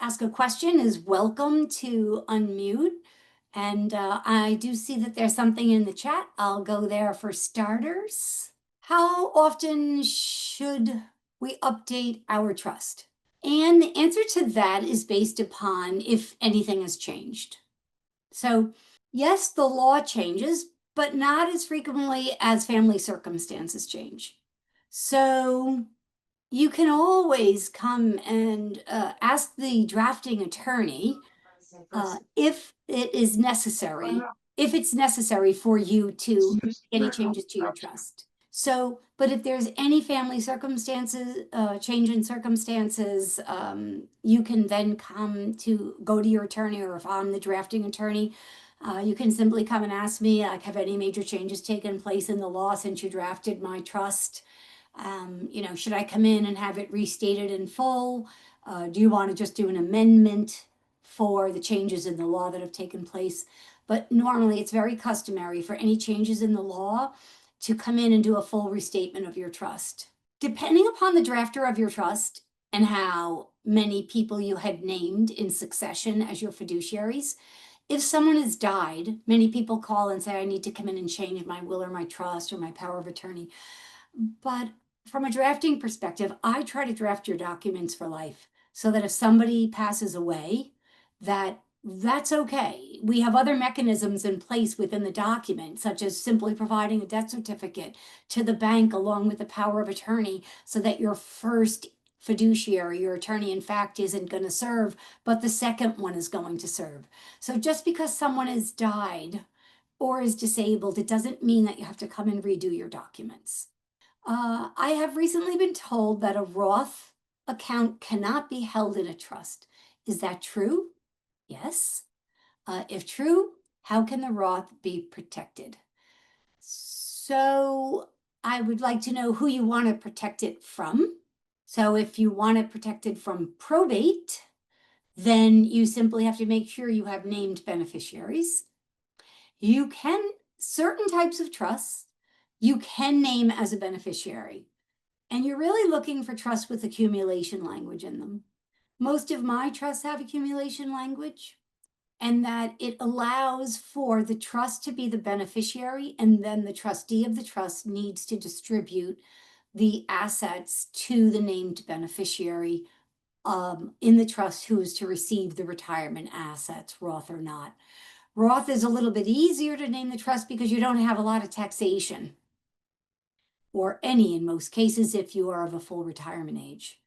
S1: ask a question is welcome to unmute. And I do see that there's something in the chat. I'll go there for starters. How often should we update our trust? And the answer to that is based upon if anything has changed. So yes, the law changes, but not as frequently as family circumstances change. So you can always come and ask the drafting attorney if it is necessary, if it's necessary for you to make any changes to your trust. So, but if there's any family circumstances, change in circumstances, you can then go to your attorney, or if I'm the drafting attorney, you can simply come and ask me, like, have any major changes taken place in the law since you drafted my trust? Should I come in and have it restated in full? Do you want to just do an amendment for the changes in the law that have taken place? But normally it's very customary for any changes in the law to come in and do a full restatement of your trust. Depending upon the drafter of your trust and how many people you had named in succession as your fiduciaries, if someone has died, many people call and say, I need to come in and change my will or my trust or my power of attorney. But from a drafting perspective, I try to draft your documents for life so that if somebody passes away, that's okay. We have other mechanisms in place within the document, such as simply providing a death certificate to the bank along with the power of attorney, so that your first fiduciary, your attorney in fact, isn't going to serve, but the second one is going to serve. So just because someone has died or is disabled, it doesn't mean that you have to come and redo your documents. I have recently been told that a Roth account cannot be held in a trust. Is that true? Yes. If true, how can the Roth be protected? So I would like to know who you want to protect it from. So if you want it protected from probate, then you simply have to make sure you have named beneficiaries. You can certain types of trusts you can name as a beneficiary. And you're really looking for trusts with accumulation language in them. Most of my trusts have accumulation language, and that it allows for the trust to be the beneficiary, and then the trustee of the trust needs to distribute the assets to the named beneficiary in the trust who is to receive the retirement assets, Roth or not. Roth is a little bit easier to name the trust because you don't have a lot of taxation, or any in most cases if you are of a full retirement age.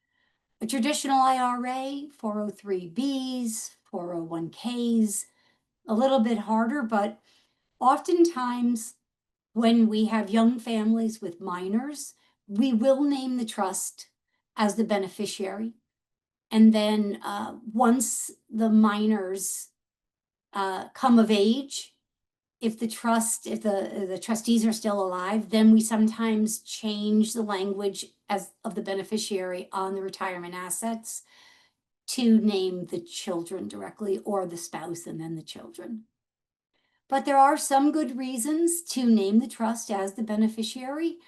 S1: A traditional IRA, 403Bs, 401Ks, a little bit harder, but oftentimes when we have young families with minors, we will name the trust as the beneficiary. And then once the minors come of age, if the trustees are still alive, then we sometimes change the language of the beneficiary on the retirement assets to name the children directly, or the spouse and then the children. But there are some good reasons to name the trust as the beneficiary.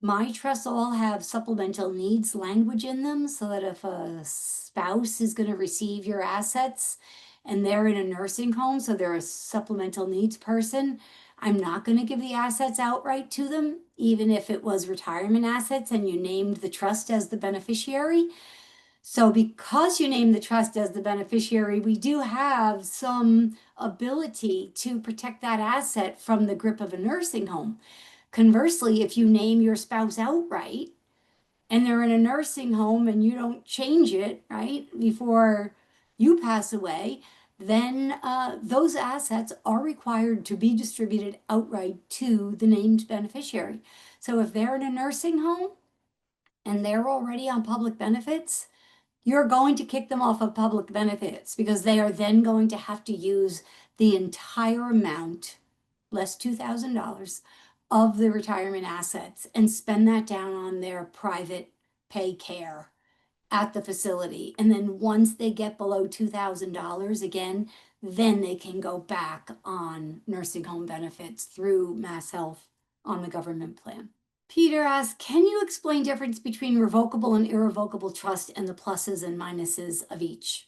S1: My trusts all have supplemental needs language in them, so that if a spouse is going to receive your assets and they're in a nursing home, so they're a supplemental needs person, I'm not going to give the assets outright to them, even if it was retirement assets and you named the trust as the beneficiary. So because you named the trust as the beneficiary, we do have some ability to protect that asset from the grip of a nursing home. Conversely, if you name your spouse outright and they're in a nursing home and you don't change it, right, before you pass away, then those assets are required to be distributed outright to the named beneficiary. So if they're in a nursing home and they're already on public benefits, you're going to kick them off of public benefits because they are then going to have to use the entire amount, less $2,000, of the retirement assets and spend that down on their private pay care at the facility. And then once they get below $2,000 again, then they can go back on nursing home benefits through Mass Health on the government plan. Peter asks, can you explain difference between revocable and irrevocable trust and the pluses and minuses of each?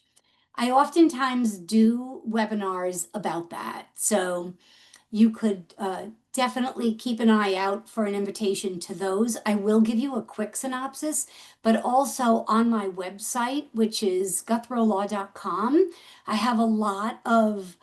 S1: I oftentimes do webinars about that. So you could definitely keep an eye out for an invitation to those. I will give you a quick synopsis, but also on my website, which is guthrolaw.com, I have a lot of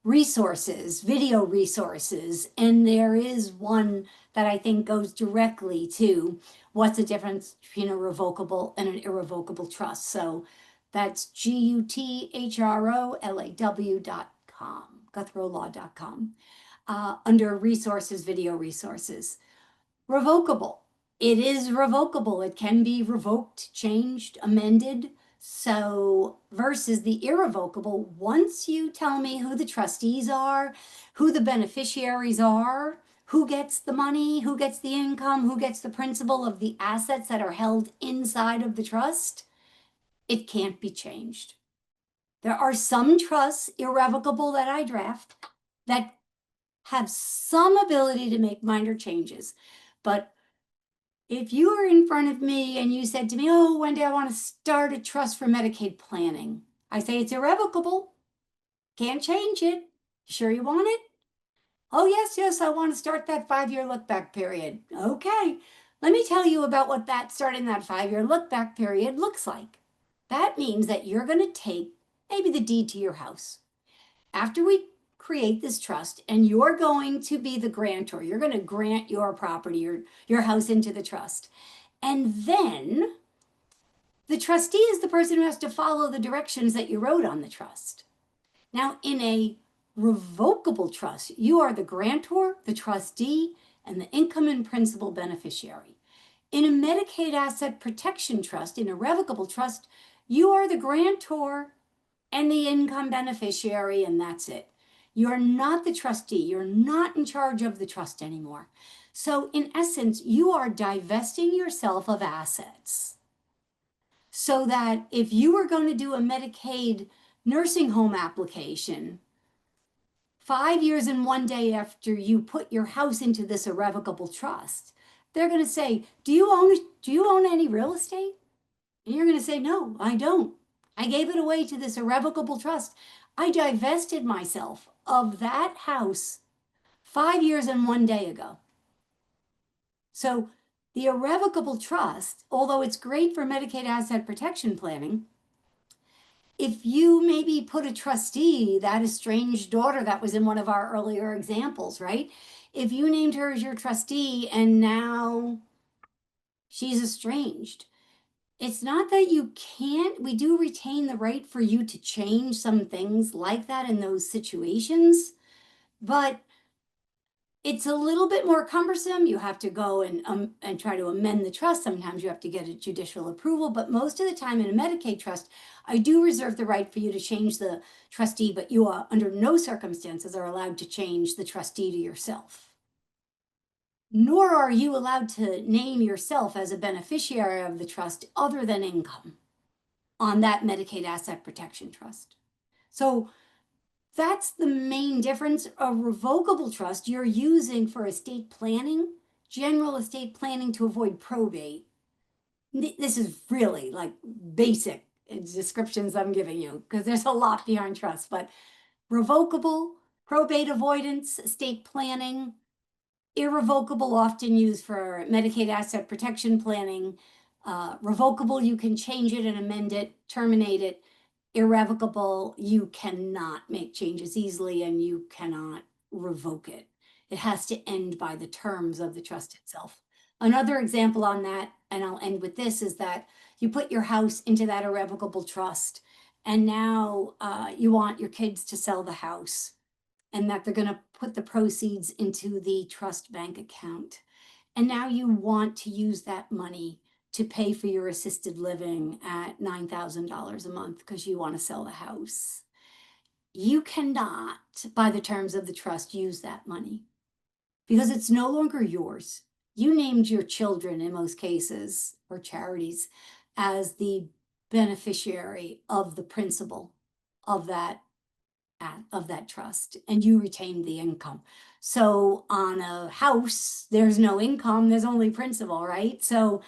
S1: resources, video resources, and there is one that I think goes directly to what's the difference between a revocable and an irrevocable trust. So that's GUTHROLAW.com, guthrolaw.com, under resources, video resources. Revocable. It is revocable. It can be revoked, changed, amended. So versus the irrevocable, once you tell me who the trustees are, who the beneficiaries are, who gets the money, who gets the income, who gets the principal of the assets that are held inside of the trust, it can't be changed. There are some trusts, irrevocable, that I draft that have some ability to make minor changes. But if you were in front of me and you said to me, oh, Wendy, I want to start a trust for Medicaid planning, I say it's irrevocable. Can't change it. Sure you want it? Oh, yes, I want to start that 5-year look back period. Okay, let me tell you about what starting that 5-year look back period looks like. That means that you're going to take maybe the deed to your house. After we create this trust, and you're going to be the grantor, you're going to grant your property, your house into the trust. And then the trustee is the person who has to follow the directions that you wrote on the trust. Now, in a revocable trust, you are the grantor, the trustee, and the income and principal beneficiary. In a Medicaid asset protection trust, in a revocable trust, you are the grantor and the income beneficiary, and that's it. You're not the trustee. You're not in charge of the trust anymore. So in essence, you are divesting yourself of assets so that if you were going to do a Medicaid nursing home application 5 years and 1 day after you put your house into this irrevocable trust, they're going to say, do you own any real estate? And you're going to say, no, I don't. I gave it away to this irrevocable trust. I divested myself of that house 5 years and 1 day ago. So the irrevocable trust, although it's great for Medicaid asset protection planning, if you maybe put a trustee, that estranged daughter that was in one of our earlier examples, right? If you named her as your trustee and now she's estranged, it's not that you can't, we do retain the right for you to change some things like that in those situations, but it's a little bit more cumbersome. You have to go and try to amend the trust. Sometimes you have to get a judicial approval, but most of the time in a Medicaid trust, I do reserve the right for you to change the trustee, but you are under no circumstances are allowed to change the trustee to yourself. Nor are you allowed to name yourself as a beneficiary of the trust other than income on that Medicaid asset protection trust. So that's the main difference. A revocable trust you're using for estate planning, general estate planning to avoid probate. This is really like basic descriptions I'm giving you because there's a lot behind trust, but revocable, probate avoidance, estate planning, irrevocable, often used for Medicaid asset protection planning. Revocable, you can change it and amend it, terminate it. Irrevocable, you cannot make changes easily and you cannot revoke it. It has to end by the terms of the trust itself. Another example on that, and I'll end with this, is that you put your house into that irrevocable trust and now you want your kids to sell the house and that they're going to put the proceeds into the trust bank account. And now you want to use that money to pay for your assisted living at $9,000 a month because you want to sell the house. You cannot, by the terms of the trust, use that money because it's no longer yours. You named your children in most cases, or charities, as the beneficiary of the principal of that trust, and you retained the income. So on a house, there's no income, there's only principal, right? So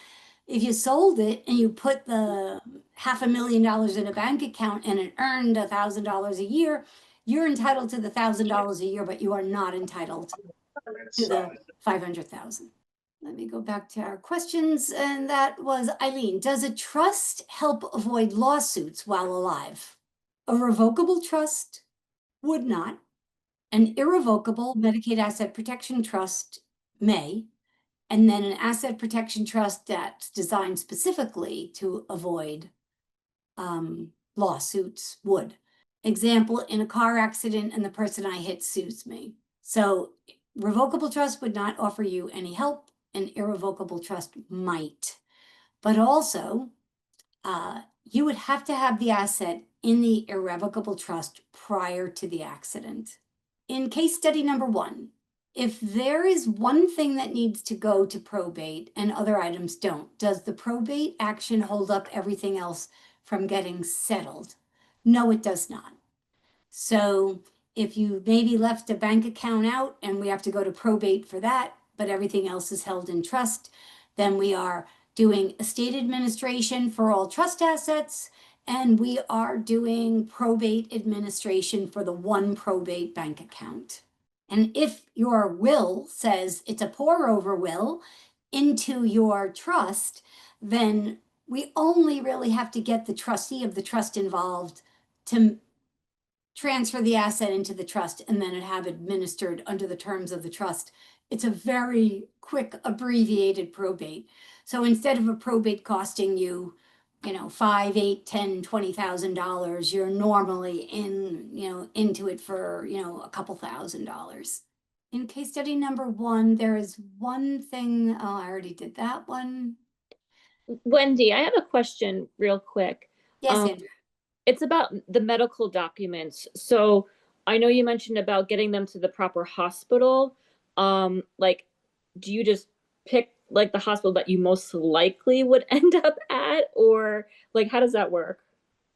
S1: if you sold it and you put the $500,000 in a bank account and it earned $1,000 a year, you're entitled to the $1,000 a year, but you are not entitled to the 500,000. Let me go back to our questions. And that was Eileen. Does a trust help avoid lawsuits while alive? A revocable trust would not. An irrevocable Medicaid asset protection trust may, and then an asset protection trust that's designed specifically to avoid lawsuits would. Example, in a car accident and the person I hit sues me. So revocable trust would not offer you any help. An irrevocable trust might. But also, you would have to have the asset in the irrevocable trust prior to the accident. In case study number 1, if there is one thing that needs to go to probate and other items don't, does the probate action hold up everything else from getting settled? No, it does not. So if you maybe left a bank account out and we have to go to probate for that, but everything else is held in trust, then we are doing estate administration for all trust assets, and we are doing probate administration for the one probate bank account. And if your will says it's a pour over will into your trust, then we only really have to get the trustee of the trust involved to transfer the asset into the trust and then have administered under the terms of the trust. It's a very quick, abbreviated probate. So instead of a probate costing you, $5, $8, $10, $20,000, you're normally into it for, a couple $1,000s. In case study number 1, there is one thing. Oh, I already did that one.
S2: Wendy, I have a question real quick.
S1: Yes, Andrew.
S2: It's about the medical documents. So I know you mentioned about getting them to the proper hospital. Like, do you just pick like the hospital that you most likely would end up at, or like how does that work?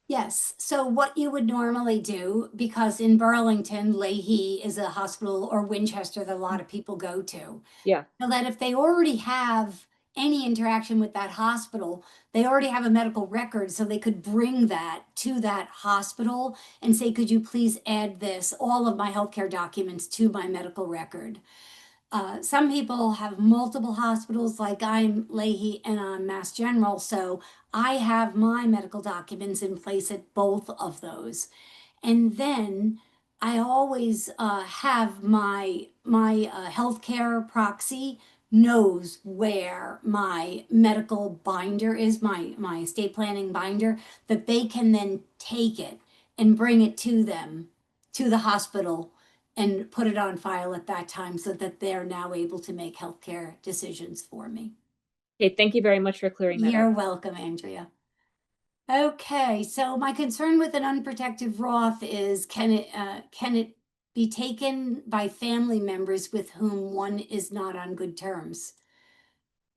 S1: Yes. So what you would normally do, because in Burlington, Leahy is a hospital, or Winchester that a lot of people go to,
S2: Yeah.
S1: so that if they already have any interaction with that hospital, they already have a medical record, so they could bring that to that hospital and say, could you please add this, all of my healthcare documents to my medical record? Some people have multiple hospitals, like I'm Leahy and I'm Mass General, so I have my medical documents in place at both of those. And then I always have my healthcare proxy knows where my medical binder is, my estate planning binder, that they can then take it and bring it to them, to the hospital, and put it on file at that time so that they're now able to make healthcare decisions for me.
S2: Okay, thank you very much for clearing that
S1: You're
S2: up.
S1: welcome, Andrea. Okay, so my concern with an unprotected Roth is can it be taken by family members with whom one is not on good terms?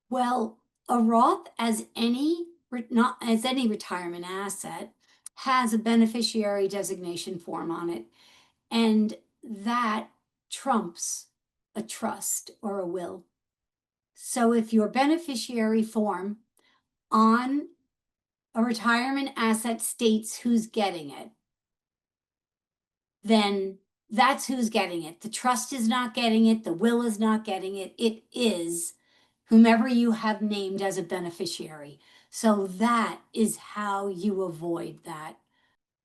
S1: Well, a Roth, as any not as any retirement asset, has a beneficiary designation form on it, and that trumps a trust or a will. So if your beneficiary form on a retirement asset states who's getting it, then that's who's getting it. The trust is not getting it, the will is not getting it. It is whomever you have named as a beneficiary. So that is how you avoid that,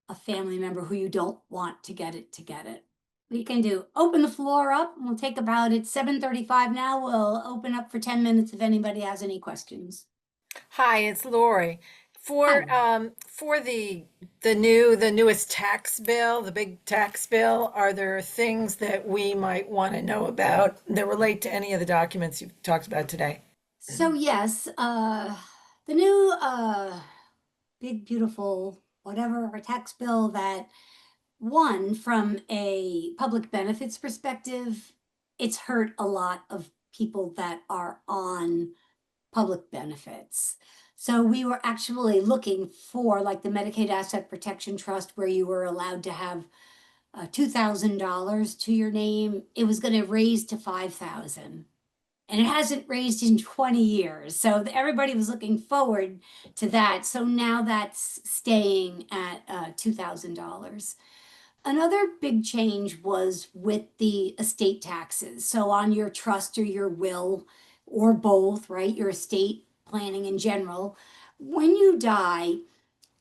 S1: a family member who you don't want to get it to get it. We can do open the floor up. We'll take about, it's 7:35 now. We'll open up for 10 minutes if anybody has any questions.
S3: Hi, it's Lori.
S1: Hi.
S3: For the newest tax bill, the big tax bill, are there things that we might want to know about that relate to any of the documents you've talked about today?
S1: So yes, the new big beautiful whatever tax bill that won from a public benefits perspective, it's hurt a lot of people that are on public benefits. So we were actually looking for like the Medicaid Asset Protection Trust, where you were allowed to have $2,000 to your name. It was going to raise to 5,000, and it hasn't raised in 20 years. So everybody was looking forward to that. So now that's staying at $2,000. Another big change was with the estate taxes. So on your trust or your will, or both, right? Your estate planning in general, when you die,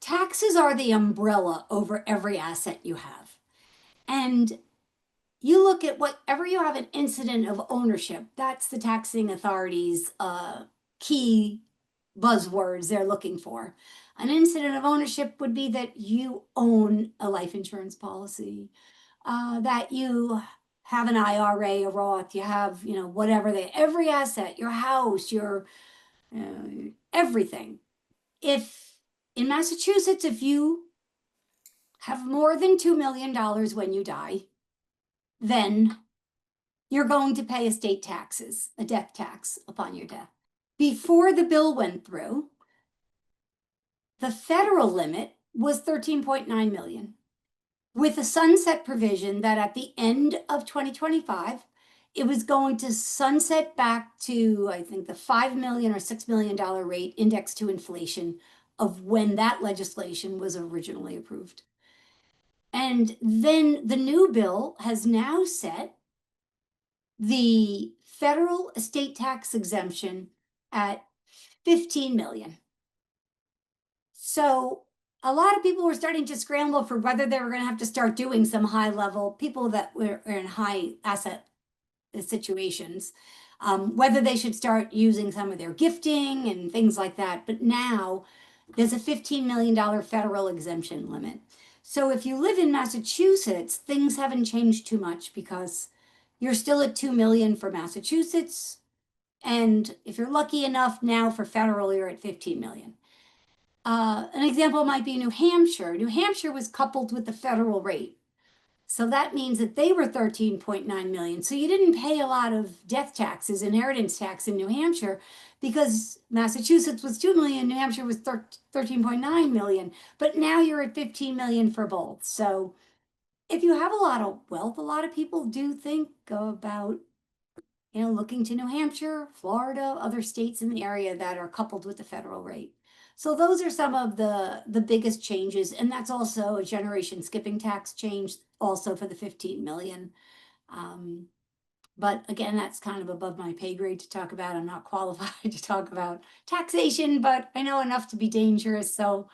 S1: taxes are the umbrella over every asset you have. And you look at whatever you have an incident of ownership, that's the taxing authorities' key buzzwords they're looking for. An incident of ownership would be that you own a life insurance policy, that you have an IRA, a Roth, you have, whatever every asset, your house, your everything. If in Massachusetts, if you have more than $2 million when you die, then you're going to pay estate taxes, a death tax upon your death. Before the bill went through, the federal limit was 13.9 million, with a sunset provision that at the end of 2025, it was going to sunset back to, I think, the 5 million or $6 million rate indexed to inflation of when that legislation was originally approved. And then the new bill has now set the federal estate tax exemption at 15 million. So a lot of people were starting to scramble for whether they were going to have to start doing some high level, people that were in high asset situations, whether they should start using some of their gifting and things like that. But now there's a $15 million federal exemption limit. So if you live in Massachusetts, things haven't changed too much, because you're still at 2 million for Massachusetts. And if you're lucky enough now for federal, you're at 15 million. An example might be New Hampshire. New Hampshire was coupled with the federal rate. So that means that they were 13.9 million. So you didn't pay a lot of death taxes, inheritance tax in New Hampshire, because Massachusetts was 2 million, New Hampshire was 13.9 million. But now you're at 15 million for both. So if you have a lot of wealth, a lot of people do think about, looking to New Hampshire, Florida, other states in the area that are coupled with the federal rate. So those are some of the biggest changes, and that's also a generation skipping tax change, also for the 15 million. But again, that's kind of above my pay grade to talk about. I'm not qualified to talk about taxation, but I know enough to be dangerous. So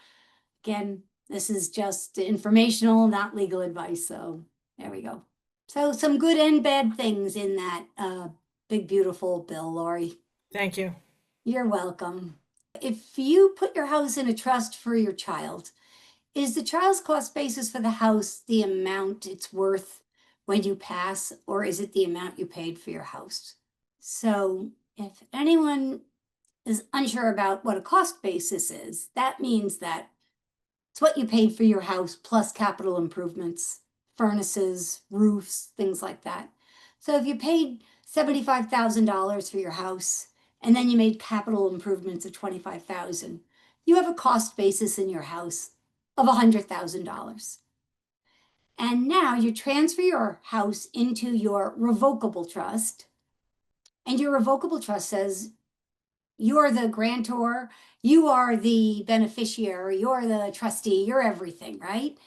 S1: again, this is just informational, not legal advice. So there we go. So some good and bad things in that big, beautiful bill, Lori.
S3: Thank you.
S1: You're welcome. If you put your house in a trust for your child, is the child's cost basis for the house the amount it's worth when you pass, or is it the amount you paid for your house? So if anyone is unsure about what a cost basis is, that means that it's what you paid for your house plus capital improvements, furnaces, roofs, things like that. So if you paid $75,000 for your house and then you made capital improvements of $25,000, you have a cost basis in your house of $100,000. And now you transfer your house into your revocable trust, and your revocable trust says you're the grantor, you are the beneficiary, you're the trustee, you're everything, right?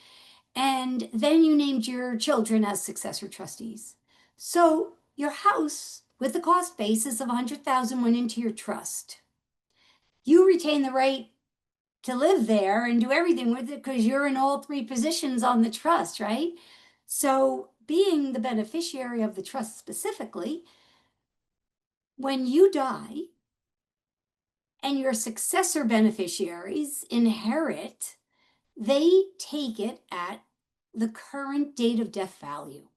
S1: And then you named your children as successor trustees. So your house with the cost basis of 100,000 went into your trust. You retain the right to live there and do everything with it because you're in all three positions on the trust, right? So being the beneficiary of the trust specifically, when you die and your successor beneficiaries inherit, they take it at the current date of death value.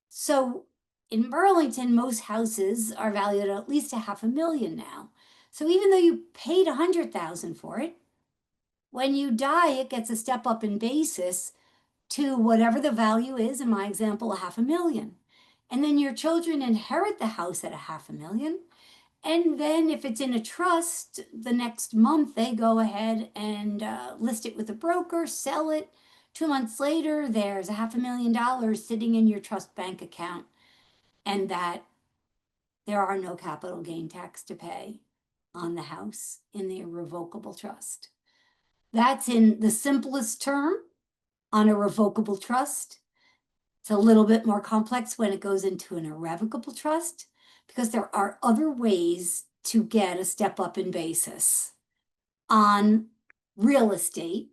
S1: So in Burlington, most houses are valued at least $500,000 now. So even though you paid $100,000 for it, when you die, it gets a step up in basis to whatever the value is. In my example, $500,000. And then your children inherit the house at $500,000. And then if it's in a trust, the next month they go ahead and list it with a broker, sell it. 2 months later, there's $500,000 sitting in your trust bank account, and that there are no capital gain tax to pay on the house in the irrevocable trust. That's in the simplest term on a revocable trust. It's a little bit more complex when it goes into an irrevocable trust, because there are other ways to get a step up in basis on real estate.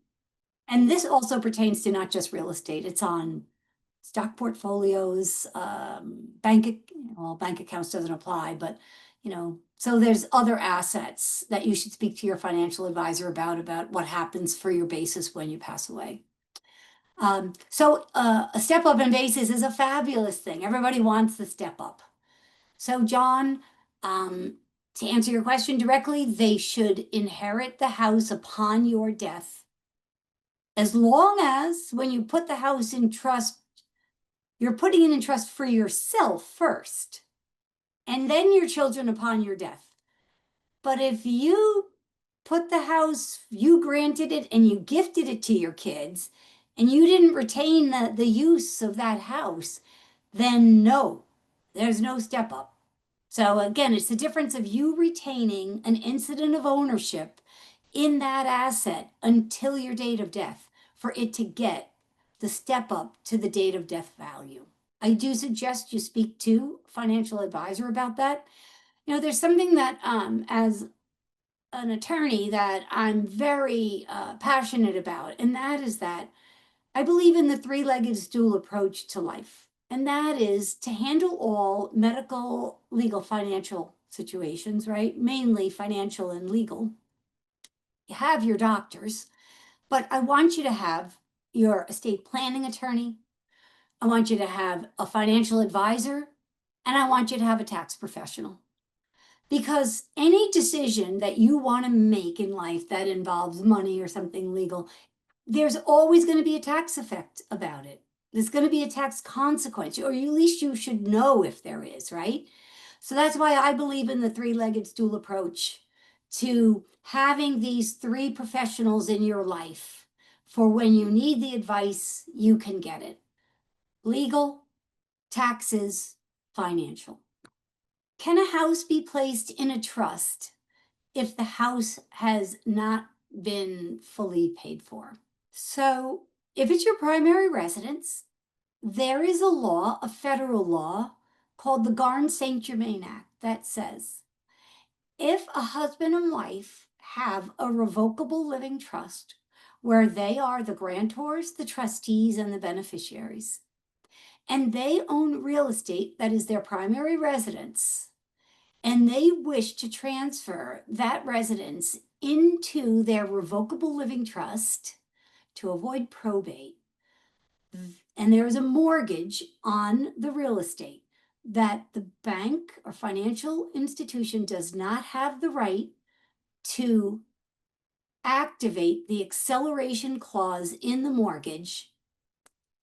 S1: And this also pertains to not just real estate, it's on stock portfolios, bank accounts doesn't apply, but so there's other assets that you should speak to your financial advisor about what happens for your basis when you pass away. So a step up in basis is a fabulous thing. Everybody wants the step up. So John, to answer your question directly, they should inherit the house upon your death, as long as when you put the house in trust, you're putting it in trust for yourself first, and then your children upon your death. But if you put the house, you granted it and you gifted it to your kids, and you didn't retain the use of that house, then no, there's no step up. So again, it's the difference of you retaining an incident of ownership in that asset until your date of death for it to get the step up to the date of death value. I do suggest you speak to a financial advisor about that. There's something that as an attorney that I'm very passionate about, and that is that I believe in the three-legged stool approach to life. And that is to handle all medical, legal, financial situations, right? Mainly financial and legal. You have your doctors, but I want you to have your estate planning attorney. I want you to have a financial advisor, and I want you to have a tax professional. Because any decision that you want to make in life that involves money or something legal, there's always going to be a tax effect about it. There's going to be a tax consequence, or at least you should know if there is, right? So that's why I believe in the three-legged stool approach to having these three professionals in your life for when you need the advice, you can get it. Legal, taxes, financial. Can a house be placed in a trust if the house has not been fully paid for? So if it's your primary residence, there is a law, a federal law, called the Garn-St. Germain Act that says if a husband and wife have a revocable living trust where they are the grantors, the trustees, and the beneficiaries, and they own real estate that is their primary residence, and they wish to transfer that residence into their revocable living trust to avoid probate, and there is a mortgage on the real estate that the bank or financial institution does not have the right to activate the acceleration clause in the mortgage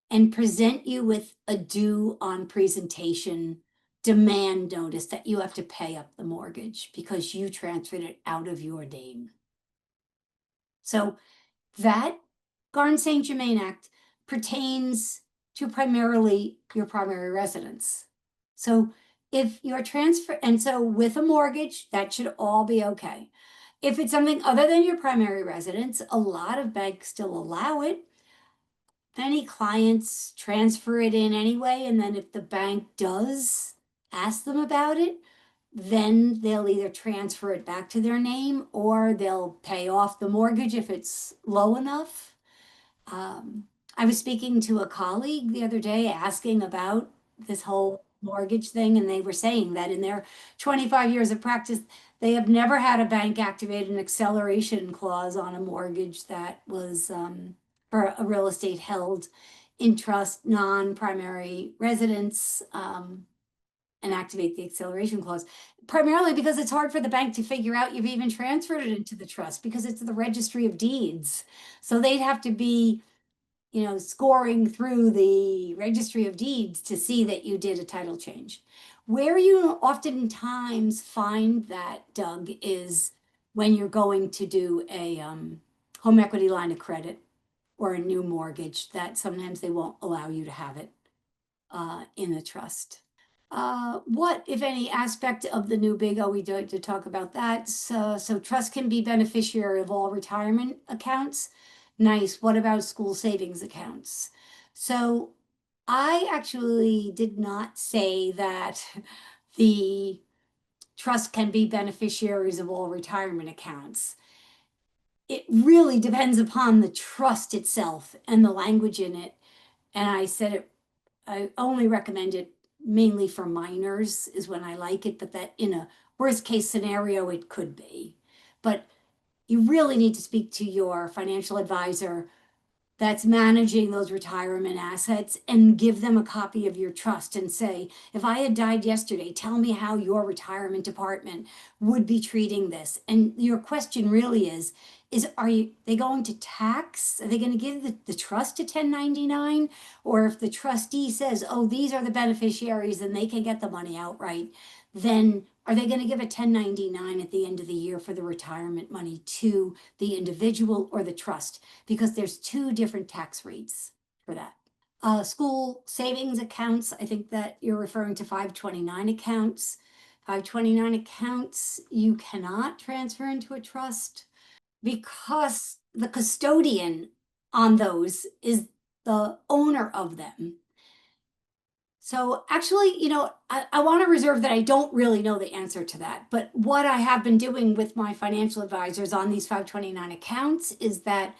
S1: and present you with a due on presentation demand notice that you have to pay up the mortgage because you transferred it out of your name. So that Garn-St. Germain Act pertains to primarily your primary residence. So if you're transfer, and so with a mortgage, that should all be okay. If it's something other than your primary residence, a lot of banks still allow it. Many clients transfer it in anyway, and then if the bank does ask them about it, then they'll either transfer it back to their name or they'll pay off the mortgage if it's low enough. I was speaking to a colleague the other day asking about this whole mortgage thing, and they were saying that in their 25 years of practice, they have never had a bank activate an acceleration clause on a mortgage that was for a real estate held in trust, non-primary residence, and activate the acceleration clause. Primarily because it's hard for the bank to figure out you've even transferred it into the trust because it's the registry of deeds. So they'd have to be, scoring through the registry of deeds to see that you did a title change. Where you oftentimes find that, Doug, is when you're going to do a home equity line of credit or a new mortgage, that sometimes they won't allow you to have it in the trust. What, if any, aspect of the new big O we do to talk about that? So trust can be beneficiary of all retirement accounts. Nice. What about school savings accounts? So I actually did not say that the trust can be beneficiaries of all retirement accounts. It really depends upon the trust itself and the language in it. And I said it, I only recommend it mainly for minors is when I like it, but that in a worst case scenario, it could be. But you really need to speak to your financial advisor that's managing those retirement assets and give them a copy of your trust and say, if I had died yesterday, tell me how your retirement department would be treating this. And your question really is they going to tax? Are they going to give the trust a 1099? Or if the trustee says, oh, these are the beneficiaries and they can get the money outright, then are they going to give a 1099 at the end of the year for the retirement money to the individual or the trust? Because there's two different tax rates for that. School savings accounts, I think that you're referring to 529 accounts. 529 accounts, you cannot transfer into a trust because the custodian on those is the owner of them. So actually, I want to reserve that I don't really know the answer to that. But what I have been doing with my financial advisors on these 529 accounts is that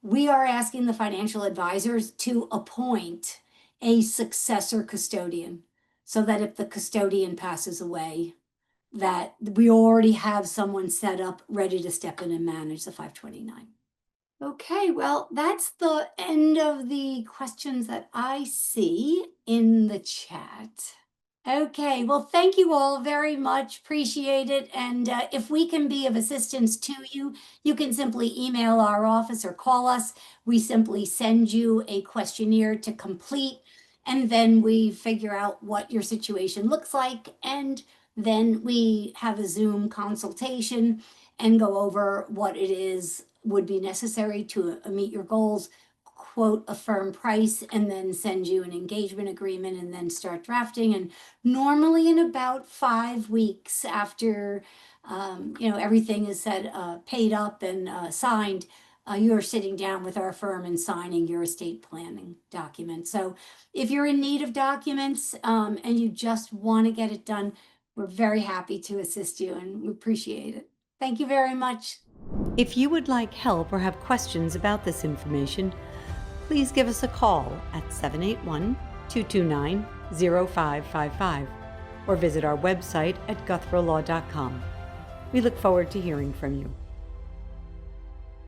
S1: we are asking the financial advisors to appoint a successor custodian so that if the custodian passes away, that we already have someone set up ready to step in and manage the 529. Okay, well, that's the end of the questions that I see in the chat. Okay, well, thank you all very much. Appreciate it. And if we can be of assistance to you, you can simply email our office or call us. We simply send you a questionnaire to complete, and then we figure out what your situation looks like. And then we have a Zoom consultation and go over what it is would be necessary to meet your goals, quote a firm price, and then send you an engagement agreement and then start drafting. And normally in about 5 weeks after everything is said, paid up and signed, you're sitting down with our firm and signing your estate planning document. So if you're in need of documents and you just want to get it done, we're very happy to assist you and we appreciate it. Thank you very much.
S4: If you would like help or have questions about this information, please give us a call at 781-229-0555 or visit our website at guthrolaw.com. We look forward to hearing from you.